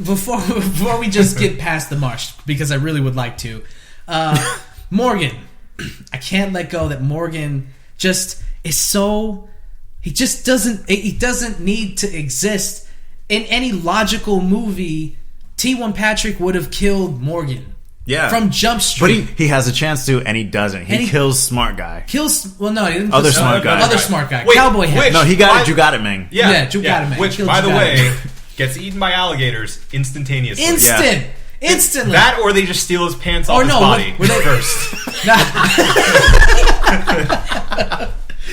Speaker 2: before we just get past the march, because I really would like to, Morgan, I can't let go that Morgan just is so. He just doesn't. He doesn't need to exist in any logical movie. T1 Patrick would have killed Morgan.
Speaker 3: Yeah.
Speaker 2: From Jump Street.
Speaker 3: But he has a chance to, and he doesn't. He kills smart guy.
Speaker 2: Kills. Well, no, he didn't.
Speaker 3: Other
Speaker 2: kill
Speaker 3: smart guy.
Speaker 2: Other smart guy.
Speaker 1: Wait,
Speaker 2: Cowboy hat.
Speaker 1: which-
Speaker 3: No, he got it. You got it, man.
Speaker 1: yeah,
Speaker 2: Drew got him, man.
Speaker 1: Which,
Speaker 2: Killed
Speaker 1: by the
Speaker 2: Drew
Speaker 1: way,
Speaker 2: Goddamn.
Speaker 1: gets eaten by alligators instantaneously.
Speaker 2: Instantly.
Speaker 1: That, or they just steal his pants off
Speaker 2: Or
Speaker 1: his
Speaker 2: no,
Speaker 1: body
Speaker 2: were they-
Speaker 1: first.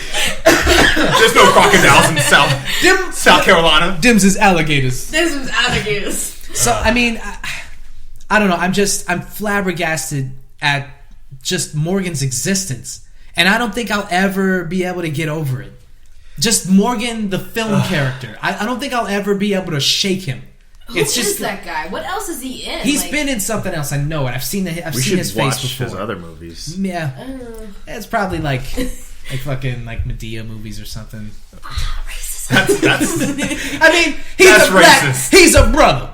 Speaker 1: There's no crocodiles in South Carolina.
Speaker 2: Dims is alligators.
Speaker 4: This was alligators.
Speaker 2: So I mean, I don't know. I'm flabbergasted at just Morgan's existence, and I don't think I'll ever be able to get over it. Just Morgan, the film character. I don't think I'll ever be able to shake him.
Speaker 4: Who is that guy? What else is he in?
Speaker 2: He's been in something else. I know it. I've seen
Speaker 3: We
Speaker 2: seen
Speaker 3: should
Speaker 2: his
Speaker 3: watch
Speaker 2: face before.
Speaker 3: his other movies.
Speaker 2: Yeah, it's probably like fucking like Medea movies or something.
Speaker 1: That's
Speaker 2: I mean, he's
Speaker 1: That's
Speaker 2: a black.
Speaker 1: racist.
Speaker 2: He's a brother.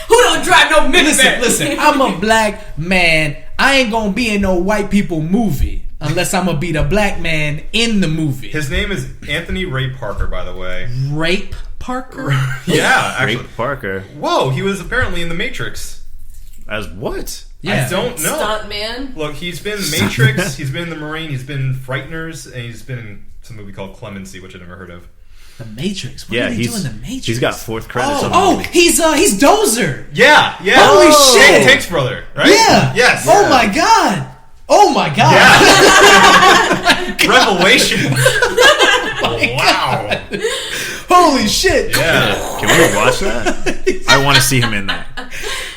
Speaker 4: Who don't drive no minivan?
Speaker 2: Listen. I'm a black man. I ain't gonna be in no white people movie unless I'm gonna be the black man in the movie.
Speaker 1: his name is Anthony Ray Parker, by the way.
Speaker 2: Rape Parker.
Speaker 1: Yeah, actually.
Speaker 3: Ray Parker.
Speaker 1: Whoa, he was apparently in The Matrix.
Speaker 3: As what?
Speaker 2: Yeah.
Speaker 1: I don't know.
Speaker 4: Stunt man.
Speaker 1: Look, he's been in The Matrix, he's been in The Marine, he's been in Frighteners, and he's been in some movie called Clemency, which I've never heard of.
Speaker 2: The Matrix. What
Speaker 3: Yeah,
Speaker 2: are they
Speaker 3: he's
Speaker 2: doing in the Matrix?
Speaker 3: he's got fourth credits on the
Speaker 2: Oh,
Speaker 3: movie.
Speaker 2: he's Dozer.
Speaker 1: Yeah.
Speaker 2: Holy shit.
Speaker 1: Danny Tank's brother, right?
Speaker 2: Yeah.
Speaker 1: Yes.
Speaker 2: Oh my god. Oh my god.
Speaker 1: Yeah. Revelation. Wow.
Speaker 2: Holy shit.
Speaker 1: Yeah.
Speaker 3: Can we watch that? I want to see him in that.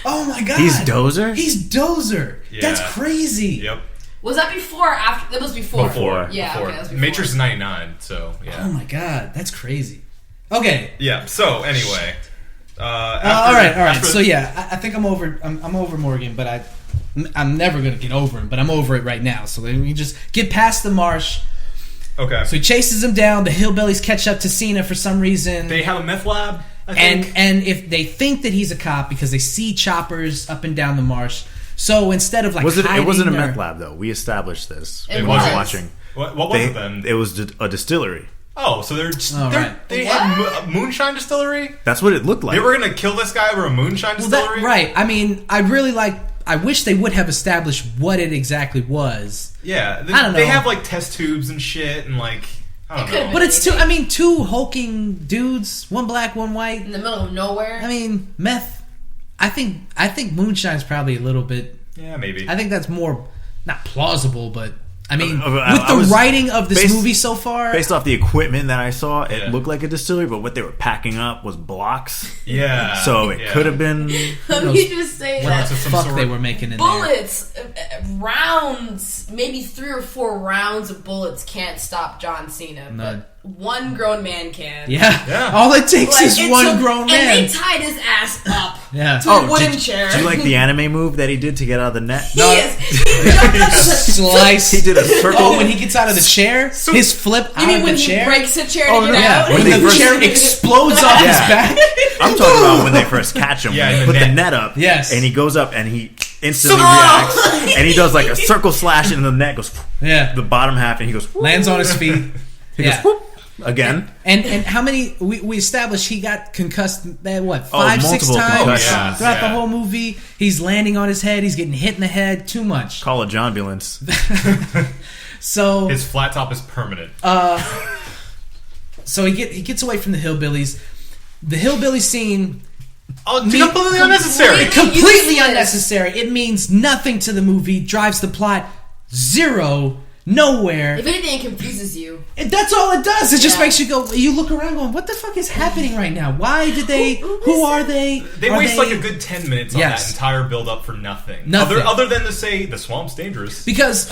Speaker 2: Oh my god.
Speaker 3: He's Dozer?
Speaker 2: He's Dozer.
Speaker 1: Yeah.
Speaker 2: That's crazy.
Speaker 1: Yep.
Speaker 4: Was that before or after? It was before.
Speaker 3: Before.
Speaker 4: Yeah,
Speaker 1: Before.
Speaker 4: okay, that's before.
Speaker 1: Matrix is 99, so
Speaker 2: Oh
Speaker 1: yeah.
Speaker 2: my god. That's crazy. Okay.
Speaker 1: Yeah, so anyway.
Speaker 2: All right.
Speaker 1: after-
Speaker 2: So yeah, I think I'm over. I'm over Morgan, but I'm never gonna get over him. But I'm over it right now. So then we just get past the marsh.
Speaker 1: Okay.
Speaker 2: So he chases him down. The hillbillies catch up to Cena for some reason.
Speaker 1: They have a meth lab, I think.
Speaker 2: and if they think that he's a cop because they see choppers up and down the marsh. So instead of like
Speaker 3: It wasn't a
Speaker 2: hiding
Speaker 3: meth
Speaker 2: or-
Speaker 3: lab though. We established this.
Speaker 4: It
Speaker 3: when
Speaker 4: was.
Speaker 3: we were watching.
Speaker 1: What was it then?
Speaker 3: It was a distillery.
Speaker 1: Oh, so they're
Speaker 2: right.
Speaker 1: they had a moonshine distillery?
Speaker 3: That's what it looked like.
Speaker 1: They were going to kill this guy over a moonshine
Speaker 2: Well,
Speaker 1: distillery?
Speaker 2: right. I mean, I wish they would have established what it exactly was.
Speaker 1: Yeah.
Speaker 2: I don't
Speaker 1: They
Speaker 2: know.
Speaker 1: have like test tubes and shit and like, I don't
Speaker 4: It could've
Speaker 1: know.
Speaker 2: But it's two hulking dudes, one black, one white.
Speaker 4: In the middle of nowhere.
Speaker 2: I mean, meth. I think moonshine's probably a little bit.
Speaker 1: Yeah, maybe.
Speaker 2: I think that's more not plausible, but I mean,
Speaker 3: I
Speaker 2: with the
Speaker 3: was-
Speaker 2: writing of this
Speaker 3: based-
Speaker 2: movie so far,
Speaker 3: Based off the equipment that I saw, it
Speaker 1: Yeah.
Speaker 3: looked like a distillery, but what they were packing up was blocks.
Speaker 1: Yeah.
Speaker 3: So it
Speaker 1: yeah.
Speaker 3: could have been.
Speaker 4: Let me just say
Speaker 2: what
Speaker 4: that
Speaker 2: the
Speaker 1: of some
Speaker 2: fuck
Speaker 1: sort.
Speaker 2: they were making in there.
Speaker 4: bullets, rounds, maybe 3 or 4 rounds of bullets can't stop John Cena,
Speaker 2: None.
Speaker 4: but one grown man can.
Speaker 2: Yeah.
Speaker 1: Yeah.
Speaker 2: All it takes
Speaker 4: Like,
Speaker 2: is
Speaker 4: it
Speaker 2: one
Speaker 4: took-
Speaker 2: grown
Speaker 4: and
Speaker 2: man.
Speaker 4: they tied his ass up
Speaker 2: Yeah.
Speaker 4: to a wooden chair.
Speaker 3: Do you like the anime move that he did to get out of the net?
Speaker 4: He jumped up to
Speaker 2: Slice.
Speaker 3: He did a circle.
Speaker 2: Oh, when he gets out of the chair, his flip
Speaker 4: You
Speaker 2: out
Speaker 4: mean
Speaker 2: of
Speaker 4: when
Speaker 2: the
Speaker 4: he
Speaker 2: chair.
Speaker 4: breaks a chair
Speaker 3: Oh,
Speaker 4: to
Speaker 3: no,
Speaker 4: get
Speaker 2: Yeah,
Speaker 4: out?
Speaker 3: When
Speaker 2: when
Speaker 3: they
Speaker 2: the
Speaker 3: first-
Speaker 2: chair explodes off his
Speaker 3: Yeah.
Speaker 2: back.
Speaker 3: I'm talking about when they first catch him.
Speaker 1: Yeah,
Speaker 3: when
Speaker 1: in
Speaker 3: they
Speaker 1: the
Speaker 3: put the
Speaker 1: net.
Speaker 3: net up.
Speaker 2: Yes.
Speaker 3: And he goes up and he instantly
Speaker 4: Oh.
Speaker 3: reacts. And he does like a circle slash and the net goes
Speaker 2: Yeah.
Speaker 3: the bottom half and he goes
Speaker 2: Lands on his feet.
Speaker 3: he
Speaker 2: Yeah.
Speaker 3: goes whoop, again.
Speaker 2: And how many we established he got concussed what 5-6
Speaker 3: multiple
Speaker 2: times
Speaker 3: concussions.
Speaker 2: throughout the
Speaker 1: Yeah.
Speaker 2: whole movie. He's landing on his head. He's getting hit in the head too much.
Speaker 3: Call a ambulance.
Speaker 2: So
Speaker 1: His flat top is permanent.
Speaker 2: so he gets away from the hillbillies. The hillbilly scene
Speaker 1: Oh, completely unnecessary.
Speaker 4: Completely
Speaker 2: completely
Speaker 4: useless.
Speaker 2: unnecessary. It means nothing to the movie. Drives the plot zero, nowhere.
Speaker 4: If anything, it confuses you.
Speaker 2: And that's all it does. It just makes you go. You look around, going, "What the fuck is happening right now? Why did they? Who are they?
Speaker 1: They waste like a good 10 minutes on that entire build up for nothing. Other than to say the swamp's dangerous.
Speaker 2: Because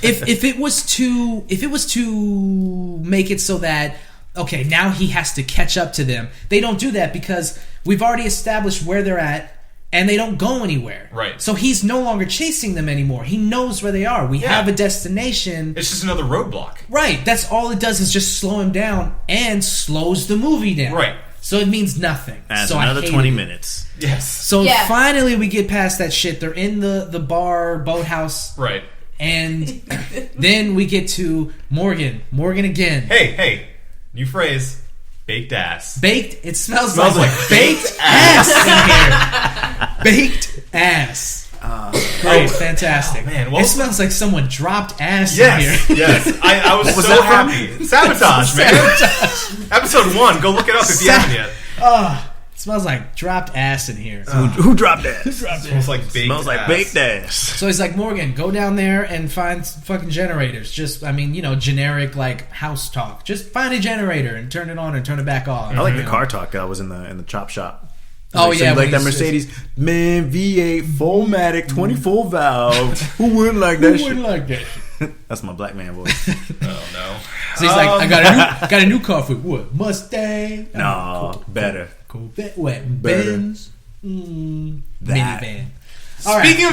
Speaker 2: if it was to make it so that now he has to catch up to them, they don't do that because we've already established where they're at. And they don't go anywhere.
Speaker 1: Right.
Speaker 2: So he's no longer chasing them anymore. He knows where they are. We have a destination.
Speaker 1: It's just another roadblock.
Speaker 2: Right. That's all it does is just slow him down and slows the movie down.
Speaker 1: Right.
Speaker 2: So it means nothing.
Speaker 3: Adds
Speaker 2: so
Speaker 3: another 20 minutes.
Speaker 1: Yes.
Speaker 2: So finally we get past that shit. They're in the bar, boathouse.
Speaker 1: Right.
Speaker 2: And then we get to Morgan. Morgan again.
Speaker 1: Hey. New phrase. Baked ass.
Speaker 2: Baked? It smells like baked ass in here. Baked ass. Great, fantastic.
Speaker 1: Oh, man.
Speaker 2: It smells like someone dropped ass in here.
Speaker 1: Yes. I was so happy. Sabotage, man. Episode 1. Go look it up if you haven't yet.
Speaker 2: It smells like dropped ass in here.
Speaker 3: Who dropped ass?
Speaker 1: Smells like baked
Speaker 3: Smells like baked ass.
Speaker 2: So he's like, Morgan, go down there and find fucking generators. Just, generic like house talk. Just find a generator and turn it on and turn it back off.
Speaker 3: I like the car talk that was in the chop shop.
Speaker 2: Oh,
Speaker 3: so you like that Mercedes? Man, V8 4MATIC 24 valve. Who wouldn't like that shit?
Speaker 2: Who wouldn't like that?
Speaker 3: That's my black man voice.
Speaker 1: Oh no.
Speaker 2: So he's like, I got a new car for what? Mustang?
Speaker 3: No, better.
Speaker 2: Corvette, what? Benz? Minivan.
Speaker 1: Speaking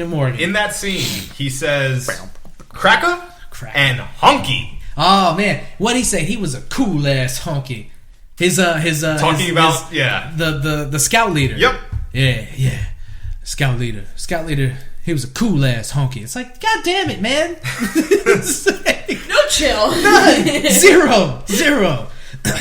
Speaker 1: of Morgan, in that scene, he says, "Cracker and honky."
Speaker 2: Oh man, what'd he say? He was a cool ass honky. His the scout leader.
Speaker 1: Yep.
Speaker 2: Yeah. Scout leader. He was a cool ass honky. It's like, God damn it, man.
Speaker 4: No chill.
Speaker 2: None. Zero.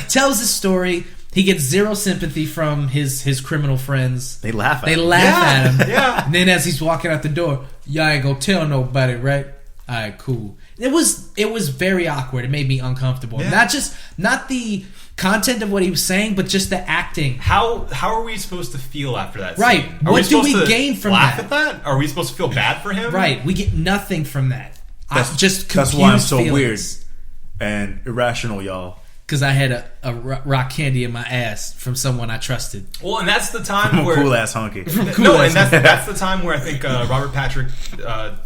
Speaker 2: Tells his story. He gets zero sympathy from his criminal friends.
Speaker 3: They laugh at
Speaker 2: him.
Speaker 1: Yeah.
Speaker 2: And then as he's walking out the door, y'all ain't gonna tell nobody, right? Alright, cool. It was very awkward. It made me uncomfortable. Yeah. Not the content of what he was saying, but just the acting.
Speaker 1: How are we supposed to feel after that scene?
Speaker 2: Right. What do we gain from
Speaker 1: laugh at that? Are we supposed to feel bad for him?
Speaker 2: Right. We get nothing from that.
Speaker 3: That's why I'm so weird and irrational, y'all.
Speaker 2: Because I had a rock candy in my ass from someone I trusted.
Speaker 1: Well, and that's the time where
Speaker 3: cool ass honky.
Speaker 1: That's the time where I think Robert Patrick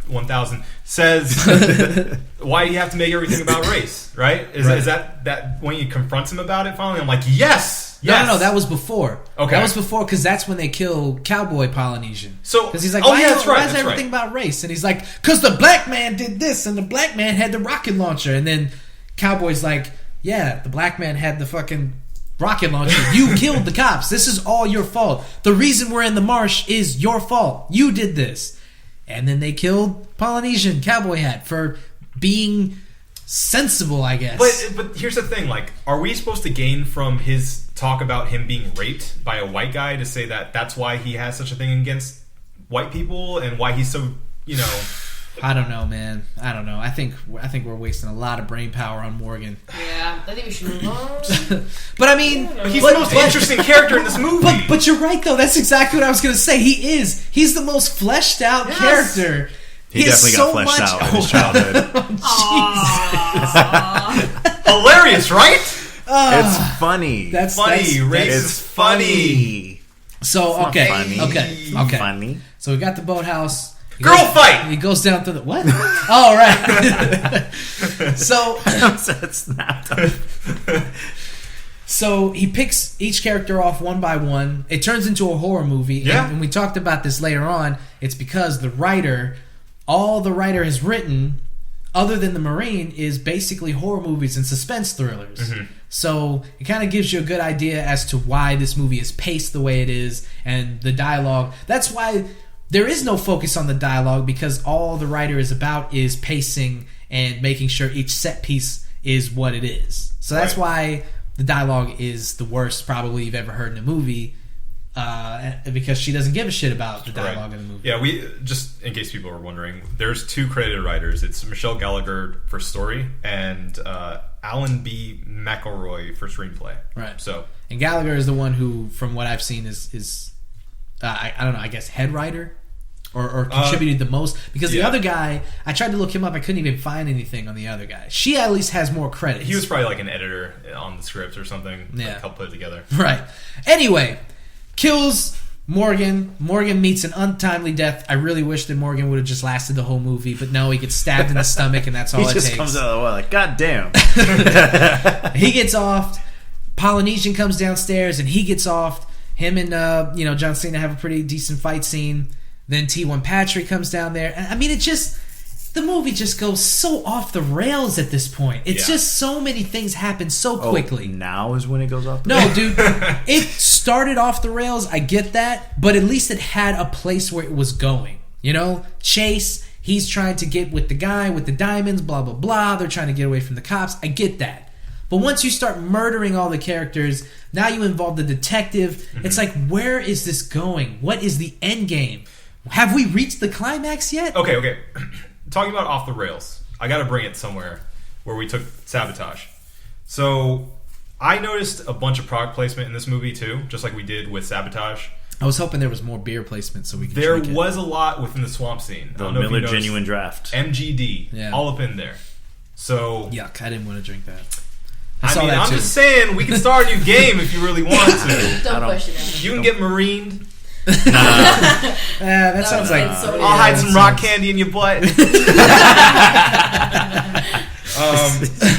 Speaker 1: 1000 says, "Why do you have to make everything about race?" Right? Is that when he confronts him about it? Finally, I'm like, yes.
Speaker 2: No, that was before.
Speaker 1: Okay,
Speaker 2: that was before because that's when they kill Cowboy Polynesian.
Speaker 1: So
Speaker 2: because he's like, why is everything about race? And he's like, because the black man did this and the black man had the rocket launcher, and then Cowboy's like, yeah, the black man had the fucking rocket launcher. You killed the cops. This is all your fault. The reason we're in the marsh is your fault. You did this. And then they killed Polynesian Cowboy Hat for being sensible, I guess.
Speaker 1: But here's the thing, like, are we supposed to gain from his talk about him being raped by a white guy to say that that's why he has such a thing against white people and why he's so,
Speaker 2: I don't know, man. I don't know. I think we're wasting a lot of brain power on Morgan.
Speaker 4: Yeah, I think we should move on.
Speaker 2: But I mean,
Speaker 1: he's the most interesting character in this movie.
Speaker 2: But you're right, though. That's exactly what I was going to say. He is. He's the most fleshed out character.
Speaker 3: He definitely got fleshed out in his childhood.
Speaker 1: Hilarious, right?
Speaker 3: It's funny.
Speaker 1: That's funny. Race is funny.
Speaker 2: So okay.
Speaker 3: Funny.
Speaker 2: So we got the boathouse.
Speaker 1: Girl fight!
Speaker 2: He goes down to the... What? Oh, right. So he picks each character off one by one. It turns into a horror movie.
Speaker 1: Yeah.
Speaker 2: And we talked about this later on. It's because all the writer has written, other than the Marine, is basically horror movies and suspense thrillers. Mm-hmm. So it kind of gives you a good idea as to why this movie is paced the way it is and the dialogue. That's why... There is no focus on the dialogue because all the writer is about is pacing and making sure each set piece is what it is. So that's why the dialogue is the worst probably you've ever heard in a movie because she doesn't give a shit about the dialogue in the movie.
Speaker 1: Yeah, we just in case people were wondering, there's two credited writers. It's Michelle Gallagher for story and Alan B. McElroy for screenplay.
Speaker 2: Right.
Speaker 1: So
Speaker 2: and Gallagher is the one who, from what I've seen, is I don't know. I guess head writer. or contributed the most. Because the other guy, I tried to look him up. I couldn't even find anything on the other guy. She at least has more credits.
Speaker 1: He was probably like an editor on the script or something.
Speaker 2: Yeah.
Speaker 1: Like, help put it together.
Speaker 2: Right. Anyway, kills Morgan. Morgan meets an untimely death. I really wish that Morgan would have just lasted the whole movie, but no, he gets stabbed in the stomach, and that's all it takes.
Speaker 3: He just comes out of the well, like, God damn.
Speaker 2: He gets off. Polynesian comes downstairs, and he gets off. Him and John Cena have a pretty decent fight scene. Then T1 Patrick comes down there. And I mean, the movie just goes so off the rails at this point. It's just so many things happen so quickly.
Speaker 3: Now is when it goes off the
Speaker 2: rails? No, dude. It started off the rails. I get that. But at least it had a place where it was going. Chase, he's trying to get with the guy with the diamonds, blah, blah, blah. They're trying to get away from the cops. I get that. But once you start murdering all the characters, now you involve the detective. Mm-hmm. It's like, where is this going? What is the end game? Have we reached the climax yet?
Speaker 1: Okay. Talking about off the rails, I got to bring it somewhere where we took Sabotage. So I noticed a bunch of product placement in this movie too, just like we did with Sabotage.
Speaker 2: I was hoping there was more beer placement so we could
Speaker 1: There was a lot within the swamp scene.
Speaker 3: The Miller Genuine Draft.
Speaker 1: MGD. All up in there. So
Speaker 2: yuck, I didn't want to drink that.
Speaker 1: I'm just saying, we can start a new game if you really want to.
Speaker 4: Don't question it.
Speaker 1: You can get marined.
Speaker 2: That sounds like...
Speaker 1: I'll hide some rock candy in your butt.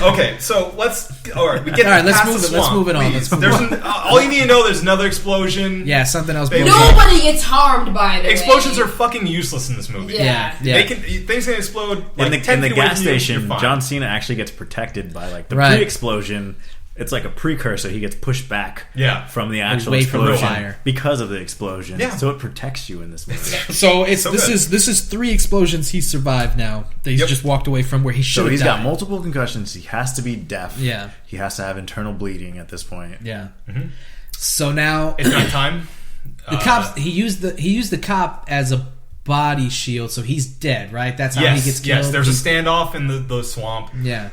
Speaker 1: Okay, so let's
Speaker 2: move it on.
Speaker 1: All you need to know, there's another explosion.
Speaker 2: Yeah, something else.
Speaker 4: Nobody gets harmed by it.
Speaker 1: Explosions are fucking useless in this movie.
Speaker 2: Yeah.
Speaker 1: Things can explode.
Speaker 3: Like, in the gas station, John Cena actually gets protected by the pre-explosion. It's like a precursor. He gets pushed back from the actual explosion
Speaker 2: from the fire
Speaker 3: because of the explosion. Yeah. So it protects you in this movie.
Speaker 2: So this is 3 explosions he survived now. That he's just walked away from where he should have died.
Speaker 3: So he's got multiple concussions. He has to be deaf.
Speaker 2: Yeah.
Speaker 3: He has to have internal bleeding at this point.
Speaker 2: Yeah. Mm-hmm. So now
Speaker 1: it's not time.
Speaker 2: The cops. He used the cop as a body shield, so he's dead. Right. That's how he gets killed.
Speaker 1: Yes. There's a standoff in the swamp.
Speaker 2: Yeah.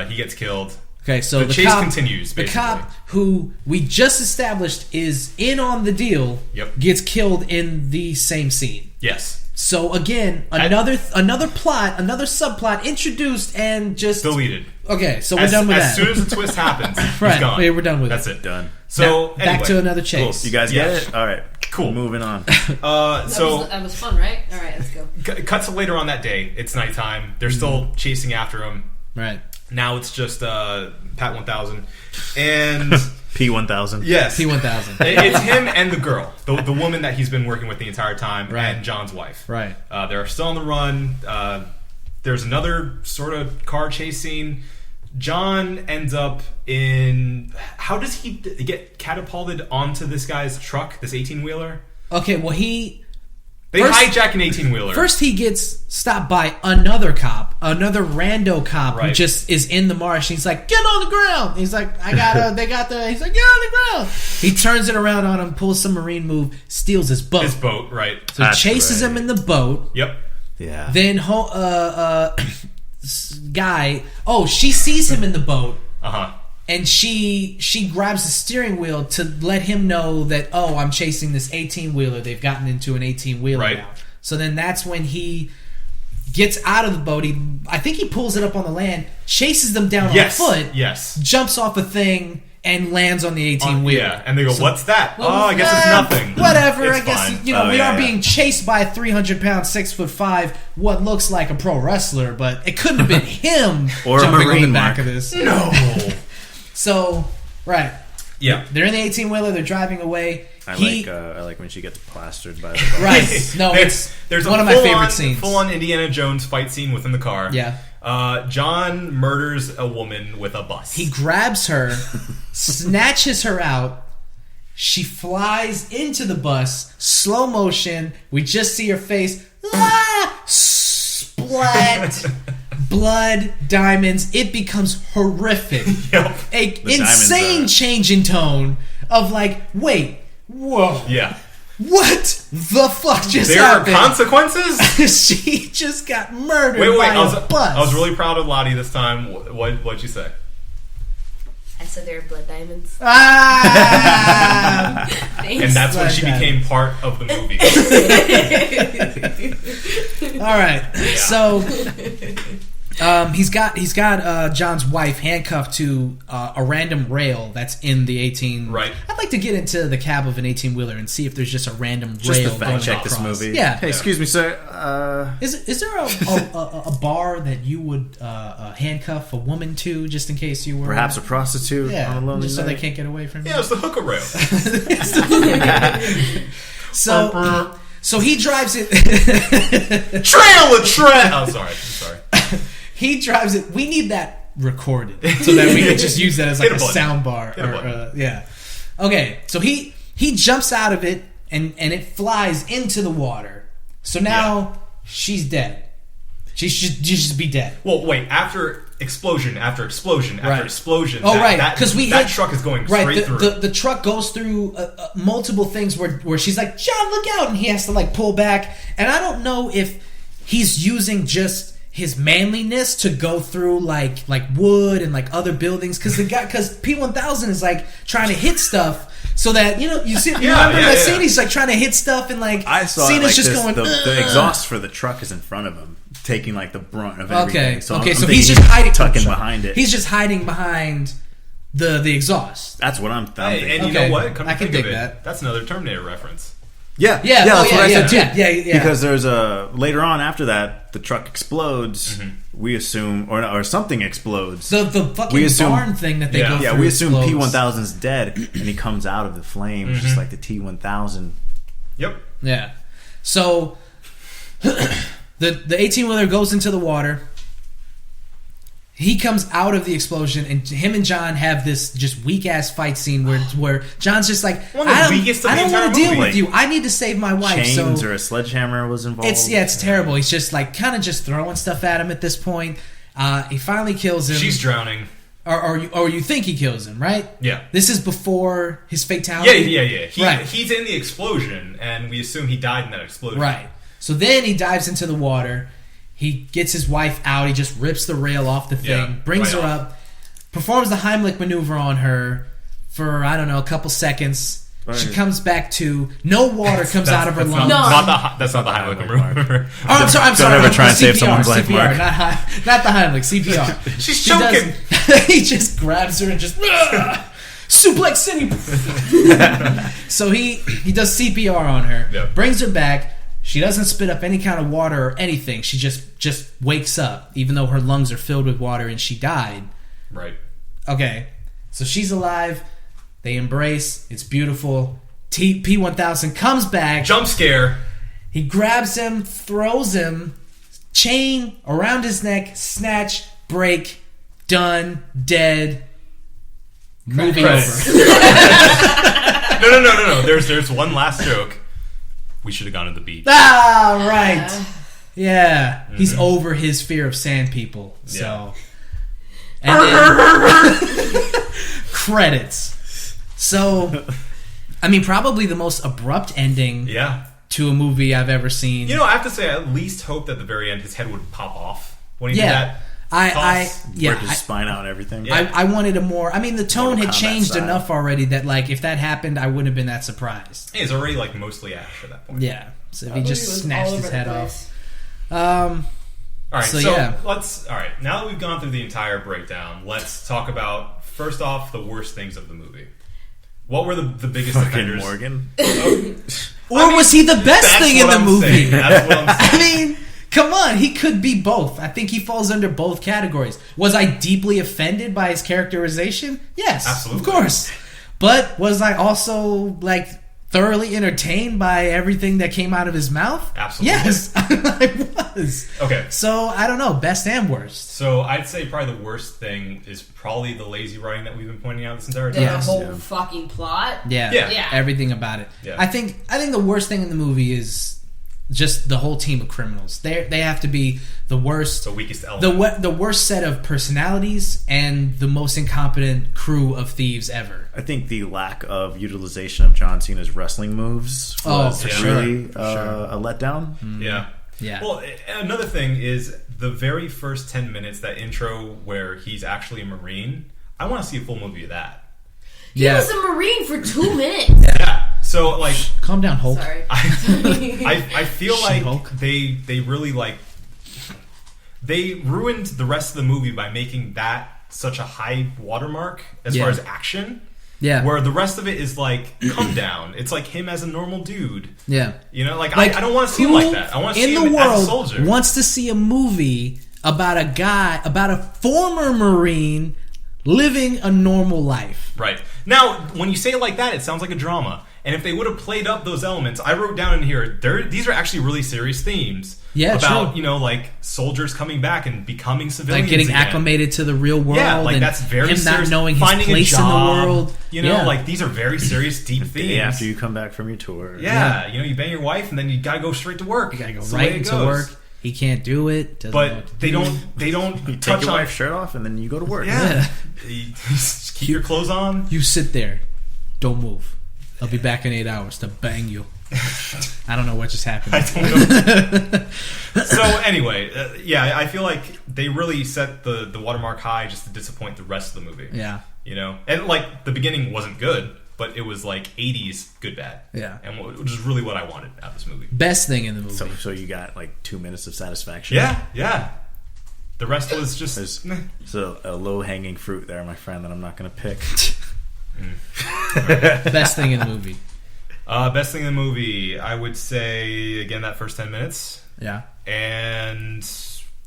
Speaker 1: He gets killed.
Speaker 2: Okay, so
Speaker 1: the chase
Speaker 2: cop
Speaker 1: continues. Basically.
Speaker 2: The cop who we just established is in on the deal gets killed in the same scene.
Speaker 1: Yes.
Speaker 2: So again, another plot, another subplot introduced and just
Speaker 1: deleted.
Speaker 2: Okay, so we're done with that.
Speaker 1: As soon as the twist happens,
Speaker 2: right,
Speaker 1: he's gone.
Speaker 2: We're done with
Speaker 1: That's
Speaker 2: it.
Speaker 1: Done. So
Speaker 2: now, back to another chase.
Speaker 3: Cool. You guys get it? All right. Cool. Moving on.
Speaker 4: That was fun, right? All right, let's go.
Speaker 1: Cuts to later on that day. It's nighttime. They're still chasing after him.
Speaker 2: Right.
Speaker 1: Now it's just Pat 1000 and
Speaker 3: P1000.
Speaker 1: Yes,
Speaker 2: P1000.
Speaker 1: It's him and the girl, the woman that he's been working with the entire time, and John's wife.
Speaker 2: Right.
Speaker 1: They're still on the run. There's another sort of car chase scene. John ends up in. How does he get catapulted onto this guy's truck? This 18-wheeler.
Speaker 2: Okay. Well,
Speaker 1: They hijack an 18-wheeler.
Speaker 2: First, he gets stopped by another cop, another rando cop who just is in the marsh. He's like, "Get on the ground." He's like, He's like, "Get on the ground." He turns it around on him, pulls some marine move, steals his boat.
Speaker 1: Right.
Speaker 2: So he chases him in the boat.
Speaker 1: Yep.
Speaker 3: Yeah.
Speaker 2: Then guy. Oh, she sees him in the boat. And she grabs the steering wheel to let him know that, oh, I'm chasing this 18-wheeler. They've gotten into an 18-wheeler now. So then that's when he gets out of the boat. I think he pulls it up on the land, chases them down on foot, jumps off a thing, and lands on the 18-wheeler.
Speaker 1: And they go, what's that? I guess it's nothing.
Speaker 2: Whatever.
Speaker 1: It's
Speaker 2: I guess,
Speaker 1: fine.
Speaker 2: we are being chased by a 300-pound, 6'5", what looks like a pro wrestler, but it couldn't have been him
Speaker 3: or
Speaker 2: jumping
Speaker 3: a Marine
Speaker 2: on the back
Speaker 3: Mark.
Speaker 2: of this.
Speaker 1: No.
Speaker 2: So, right.
Speaker 1: Yeah.
Speaker 2: They're in the 18-wheeler. They're driving away.
Speaker 3: I like when she gets plastered by the car.
Speaker 2: Right. No, there's one of my favorite scenes.
Speaker 1: Full-on Indiana Jones fight scene within the car.
Speaker 2: Yeah.
Speaker 1: John murders a woman with a bus.
Speaker 2: He grabs her, snatches her out. She flies into the bus. Slow motion. We just see her face. Splat. Blood, diamonds. It becomes horrific.
Speaker 1: Yep.
Speaker 2: A insane change in tone of like, wait, whoa.
Speaker 1: Yeah.
Speaker 2: What the fuck just happened?
Speaker 1: There are consequences?
Speaker 2: She just got murdered by a bus.
Speaker 1: I was really proud of Lottie this time. What'd you say?
Speaker 4: I said there are blood diamonds.
Speaker 2: Ah!
Speaker 4: Nice.
Speaker 1: And that's when she became part of the movie.
Speaker 2: All right. So he's got John's wife handcuffed to a random rail that's in the 18.
Speaker 1: Right.
Speaker 2: I'd like to get into the cab of an 18-wheeler and see if there's just a random
Speaker 3: Just
Speaker 2: rail
Speaker 3: to
Speaker 2: going
Speaker 3: fact check
Speaker 2: across.
Speaker 3: this movie.
Speaker 2: Yeah.
Speaker 3: Hey, excuse me, sir.
Speaker 2: Is there a bar that you would handcuff a woman to just in case you were
Speaker 3: Perhaps a prostitute on a lonely
Speaker 2: just so
Speaker 3: night.
Speaker 2: they can't get away from you?
Speaker 1: Yeah, it's the hooker rail.
Speaker 2: So he drives it.
Speaker 1: Trail. Oh, sorry.
Speaker 2: He drives it. We need that recorded so that we can just use that as like a sound bar. Yeah. Okay. So he jumps out of it and it flies into the water. So now she's dead. She should just be dead.
Speaker 1: Well, wait. After explosion, after explosion, after explosion.
Speaker 2: Oh, right. Because
Speaker 1: that truck is going straight through.
Speaker 2: The truck goes through multiple things where she's like, John, look out, and he has to like pull back. And I don't know if he's using just his manliness to go through like wood and like other buildings because P1000 is like trying to hit stuff. So that you remember that scene? He's like trying to hit stuff and like
Speaker 3: I saw
Speaker 2: Cena's
Speaker 3: it
Speaker 2: just
Speaker 3: this,
Speaker 2: going.
Speaker 3: The exhaust for the truck is in front of him, taking like the brunt of everything.
Speaker 2: So
Speaker 3: I'm
Speaker 2: he's just hiding,
Speaker 3: tucking behind it.
Speaker 2: He's just hiding behind the exhaust.
Speaker 3: That's what I'm thinking.
Speaker 1: And you know what? Come
Speaker 2: I can
Speaker 1: think
Speaker 2: dig
Speaker 1: of it,
Speaker 2: that.
Speaker 1: That's another Terminator reference.
Speaker 3: Yeah, that's what I said too.
Speaker 2: Yeah.
Speaker 3: Because there's later on after that, the truck explodes. We assume, or something explodes.
Speaker 2: The fucking barn thing that they go through.
Speaker 3: Yeah, we assume
Speaker 2: explodes.
Speaker 3: P1000's dead, and he comes out of the flames just like the T1000.
Speaker 1: Yep.
Speaker 2: Yeah. So the 18-wheeler goes into the water. He comes out of the explosion, and him and John have this just weak ass fight scene where John's just like, I don't want to deal with you. I need to save my wife.
Speaker 3: Chains or a sledgehammer was involved.
Speaker 2: It's terrible. He's just like kind of just throwing stuff at him at this point. He finally kills him.
Speaker 1: She's drowning.
Speaker 2: Or you think he kills him, right?
Speaker 1: Yeah.
Speaker 2: This is before his fatality.
Speaker 1: Yeah. He's in the explosion, and we assume he died in that explosion.
Speaker 2: Right. So then he dives into the water. He gets his wife out. He just rips the rail off the thing, brings her up, performs the Heimlich maneuver on her for, I don't know, a couple seconds. Right. She comes back to, no water comes out of her lungs.
Speaker 1: That's not the Heimlich maneuver.
Speaker 2: I'm sorry.
Speaker 3: Don't ever try and save someone's life, Mark.
Speaker 2: Not the Heimlich, CPR.
Speaker 1: She's choking.
Speaker 2: He just grabs her and just... Suplex City! So he does CPR on her, brings her back. She doesn't spit up any kind of water or anything. She just wakes up, even though her lungs are filled with water and she died.
Speaker 1: Right.
Speaker 2: Okay. So she's alive. They embrace. It's beautiful. P1000 comes back.
Speaker 1: Jump scare.
Speaker 2: He grabs him, throws him, chain around his neck, snatch, break, done, dead, moving over.
Speaker 1: No. There's one last joke. We should have gone to the beach.
Speaker 2: Ah, right. Yeah. He's over his fear of sand people. So. And then, credits. So, I mean, probably the most abrupt ending to a movie I've ever seen.
Speaker 1: You know, I have to say, I at least hope that at the very end his head would pop off when he did that.
Speaker 3: Rip his spine out and everything.
Speaker 2: Yeah. I wanted a more... I mean, the tone had changed enough already that, like, if that happened, I wouldn't have been that surprised.
Speaker 1: He's already, like, mostly ash at that point.
Speaker 2: Yeah. So if he just snatched his head off.
Speaker 1: All right, so let's... All right, now that we've gone through the entire breakdown, let's talk about, first off, the worst things of the movie. What were the biggest offenders?
Speaker 3: Morgan?
Speaker 2: Or was he the best thing in the movie?
Speaker 1: That's what I'm saying.
Speaker 2: I mean... Come on, he could be both. I think he falls under both categories. Was I deeply offended by his characterization? Yes, absolutely, of course. But was I also like thoroughly entertained by everything that came out of his mouth?
Speaker 1: Absolutely.
Speaker 2: Yes, I was.
Speaker 1: Okay.
Speaker 2: So I don't know, best and worst.
Speaker 1: So I'd say probably the worst thing is probably the lazy writing that we've been pointing out this entire time.
Speaker 4: The whole fucking plot.
Speaker 2: Yeah. Everything about it. Yeah. I think the worst thing in the movie is just the whole team of criminals. They have to be the worst,
Speaker 1: the weakest element,
Speaker 2: the worst set of personalities, and the most incompetent crew of thieves ever.
Speaker 3: I think the lack of utilization of John Cena's wrestling moves was really a letdown.
Speaker 1: Mm-hmm. Yeah. Well, another thing is the very first 10 minutes, that intro where he's actually a Marine. I want to see a full movie of that.
Speaker 4: He was a Marine for 2 minutes.
Speaker 1: Yeah. So like,
Speaker 2: calm down, Hulk.
Speaker 4: Sorry.
Speaker 1: I feel like
Speaker 2: She-Hulk.
Speaker 1: they really like they ruined the rest of the movie by making that such a high watermark as far as action.
Speaker 2: Yeah.
Speaker 1: Where the rest of it is like come down. It's like him as a normal dude.
Speaker 2: Yeah.
Speaker 1: You know, like I don't want to see him like that. I want to see him as a soldier.
Speaker 2: Wants to see a movie about a former Marine living a normal life.
Speaker 1: Right. Now, when you say it like that, it sounds like a drama. And if they would have played up those elements, I wrote down in here, these are actually really serious themes.
Speaker 2: Yeah,
Speaker 1: about,
Speaker 2: true.
Speaker 1: like soldiers coming back and becoming civilians.
Speaker 2: Like getting
Speaker 1: again.
Speaker 2: acclimated to the real world.
Speaker 1: Yeah, like
Speaker 2: and
Speaker 1: that's very
Speaker 2: him
Speaker 1: serious.
Speaker 2: not knowing his
Speaker 1: Finding
Speaker 2: place
Speaker 1: a job,
Speaker 2: in the world.
Speaker 1: like these are very serious, deep themes.
Speaker 3: Day after you come back from your tour.
Speaker 1: Yeah, you bang your wife and then you gotta go straight to work.
Speaker 2: You gotta go
Speaker 1: That's
Speaker 2: right into work. He can't do it. Doesn't know what
Speaker 1: But
Speaker 2: to
Speaker 1: they
Speaker 2: do.
Speaker 1: don't
Speaker 3: You
Speaker 1: touch
Speaker 3: take your
Speaker 1: on
Speaker 3: wife's shirt off and then you go to work.
Speaker 1: Yeah. You just keep your clothes on.
Speaker 2: You sit there. Don't move. I'll be back in 8 hours to bang you. I don't know what just happened.
Speaker 1: I don't know. So anyway, I feel like they really set the watermark high just to disappoint the rest of the movie.
Speaker 2: Yeah.
Speaker 1: And like the beginning wasn't good, but it was like 80s good bad.
Speaker 2: Yeah.
Speaker 1: And which is really what I wanted out of this movie.
Speaker 2: Best thing in the movie.
Speaker 3: So you got like 2 minutes of satisfaction.
Speaker 1: Yeah. The rest was just
Speaker 3: There's a low hanging fruit there, my friend, that I'm not going to pick.
Speaker 2: Best thing in the movie.
Speaker 1: Best thing in the movie, I would say again that first 10 minutes.
Speaker 2: Yeah.
Speaker 1: And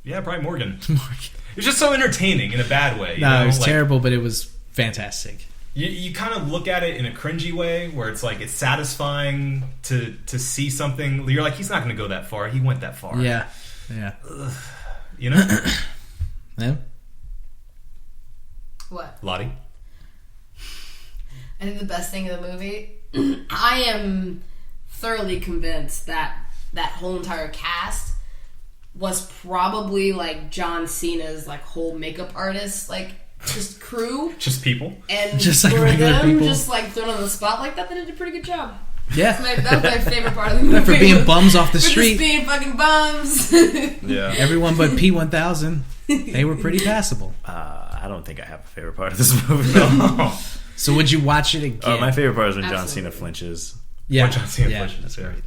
Speaker 1: probably Morgan. It was just so entertaining in a bad way.
Speaker 2: It was terrible, but it was fantastic.
Speaker 1: You kind of look at it in a cringy way where it's like it's satisfying to see something. You're like, he's not going to go that far. He went that far.
Speaker 2: Yeah.
Speaker 1: You know?
Speaker 2: Yeah.
Speaker 4: What?
Speaker 1: Lottie?
Speaker 4: I think the best thing in the movie, I am thoroughly convinced that whole entire cast was probably like John Cena's like whole makeup artist, like just crew.
Speaker 1: Just people.
Speaker 4: And
Speaker 2: just like
Speaker 4: for
Speaker 2: regular
Speaker 4: them,
Speaker 2: people.
Speaker 4: just like thrown on the spot like that, they did a pretty good job.
Speaker 2: Yeah.
Speaker 4: That was my favorite part of the movie.
Speaker 2: For being bums off the
Speaker 4: For
Speaker 2: street.
Speaker 4: just being fucking bums.
Speaker 1: Yeah.
Speaker 2: Everyone but P1000. They were pretty passable.
Speaker 3: I don't think I have a favorite part of this movie.
Speaker 2: So would you watch it again?
Speaker 3: My favorite part is when John
Speaker 4: Absolutely.
Speaker 3: Cena flinches.
Speaker 2: Yeah.
Speaker 1: When John Cena
Speaker 2: Yeah.
Speaker 1: flinches, that's great.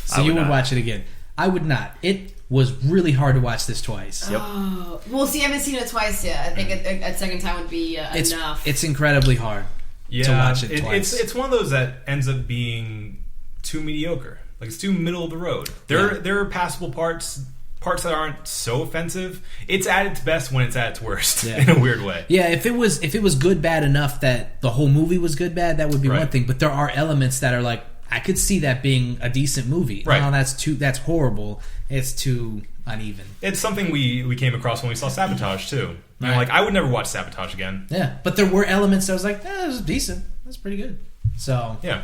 Speaker 2: So
Speaker 3: I
Speaker 2: you
Speaker 3: would
Speaker 2: would
Speaker 3: not.
Speaker 2: watch it again. I would not. It was really hard to watch this twice.
Speaker 3: Yep.
Speaker 4: Oh, well, see, I haven't seen it twice yet. I think a second time would be enough.
Speaker 2: It's incredibly hard to watch it twice.
Speaker 1: It's one of those that ends up being too mediocre. Like it's too middle of the road. There are passable parts that aren't so offensive. It's at its best when it's at its worst in a weird way.
Speaker 2: Yeah, if it was good bad enough that the whole movie was good bad, that would be
Speaker 1: Right.
Speaker 2: one thing. But there are elements that are like, I could see that being a decent movie.
Speaker 1: Right.
Speaker 2: No, that's horrible. It's too uneven.
Speaker 1: It's something we came across when we saw Sabotage too. You know,
Speaker 2: Right.
Speaker 1: like I would never watch Sabotage again.
Speaker 2: Yeah, but there were elements that I was like, this is decent. That's pretty good. So
Speaker 1: Yeah.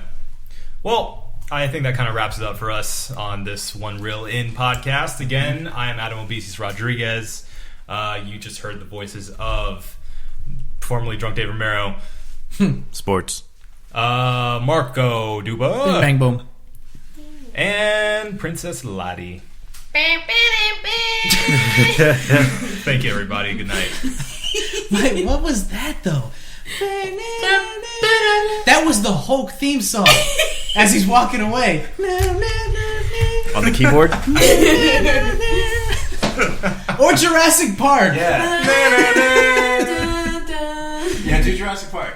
Speaker 1: Well, I think that kind of wraps it up for us on this One Reel In podcast. Again, I am Adam Obesis Rodriguez. You just heard the voices of formerly Drunk Dave Romero,
Speaker 3: Sports.
Speaker 1: Marco Dupa,
Speaker 2: bing bang boom.
Speaker 1: and Princess Lottie. Thank you, everybody. Good night.
Speaker 2: Wait, what was that though? That was the Hulk theme song as he's walking away.
Speaker 3: On the keyboard?
Speaker 2: Or Jurassic Park.
Speaker 1: Yeah.
Speaker 3: Yeah, do Jurassic Park.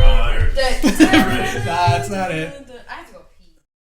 Speaker 2: Nah, that's not it.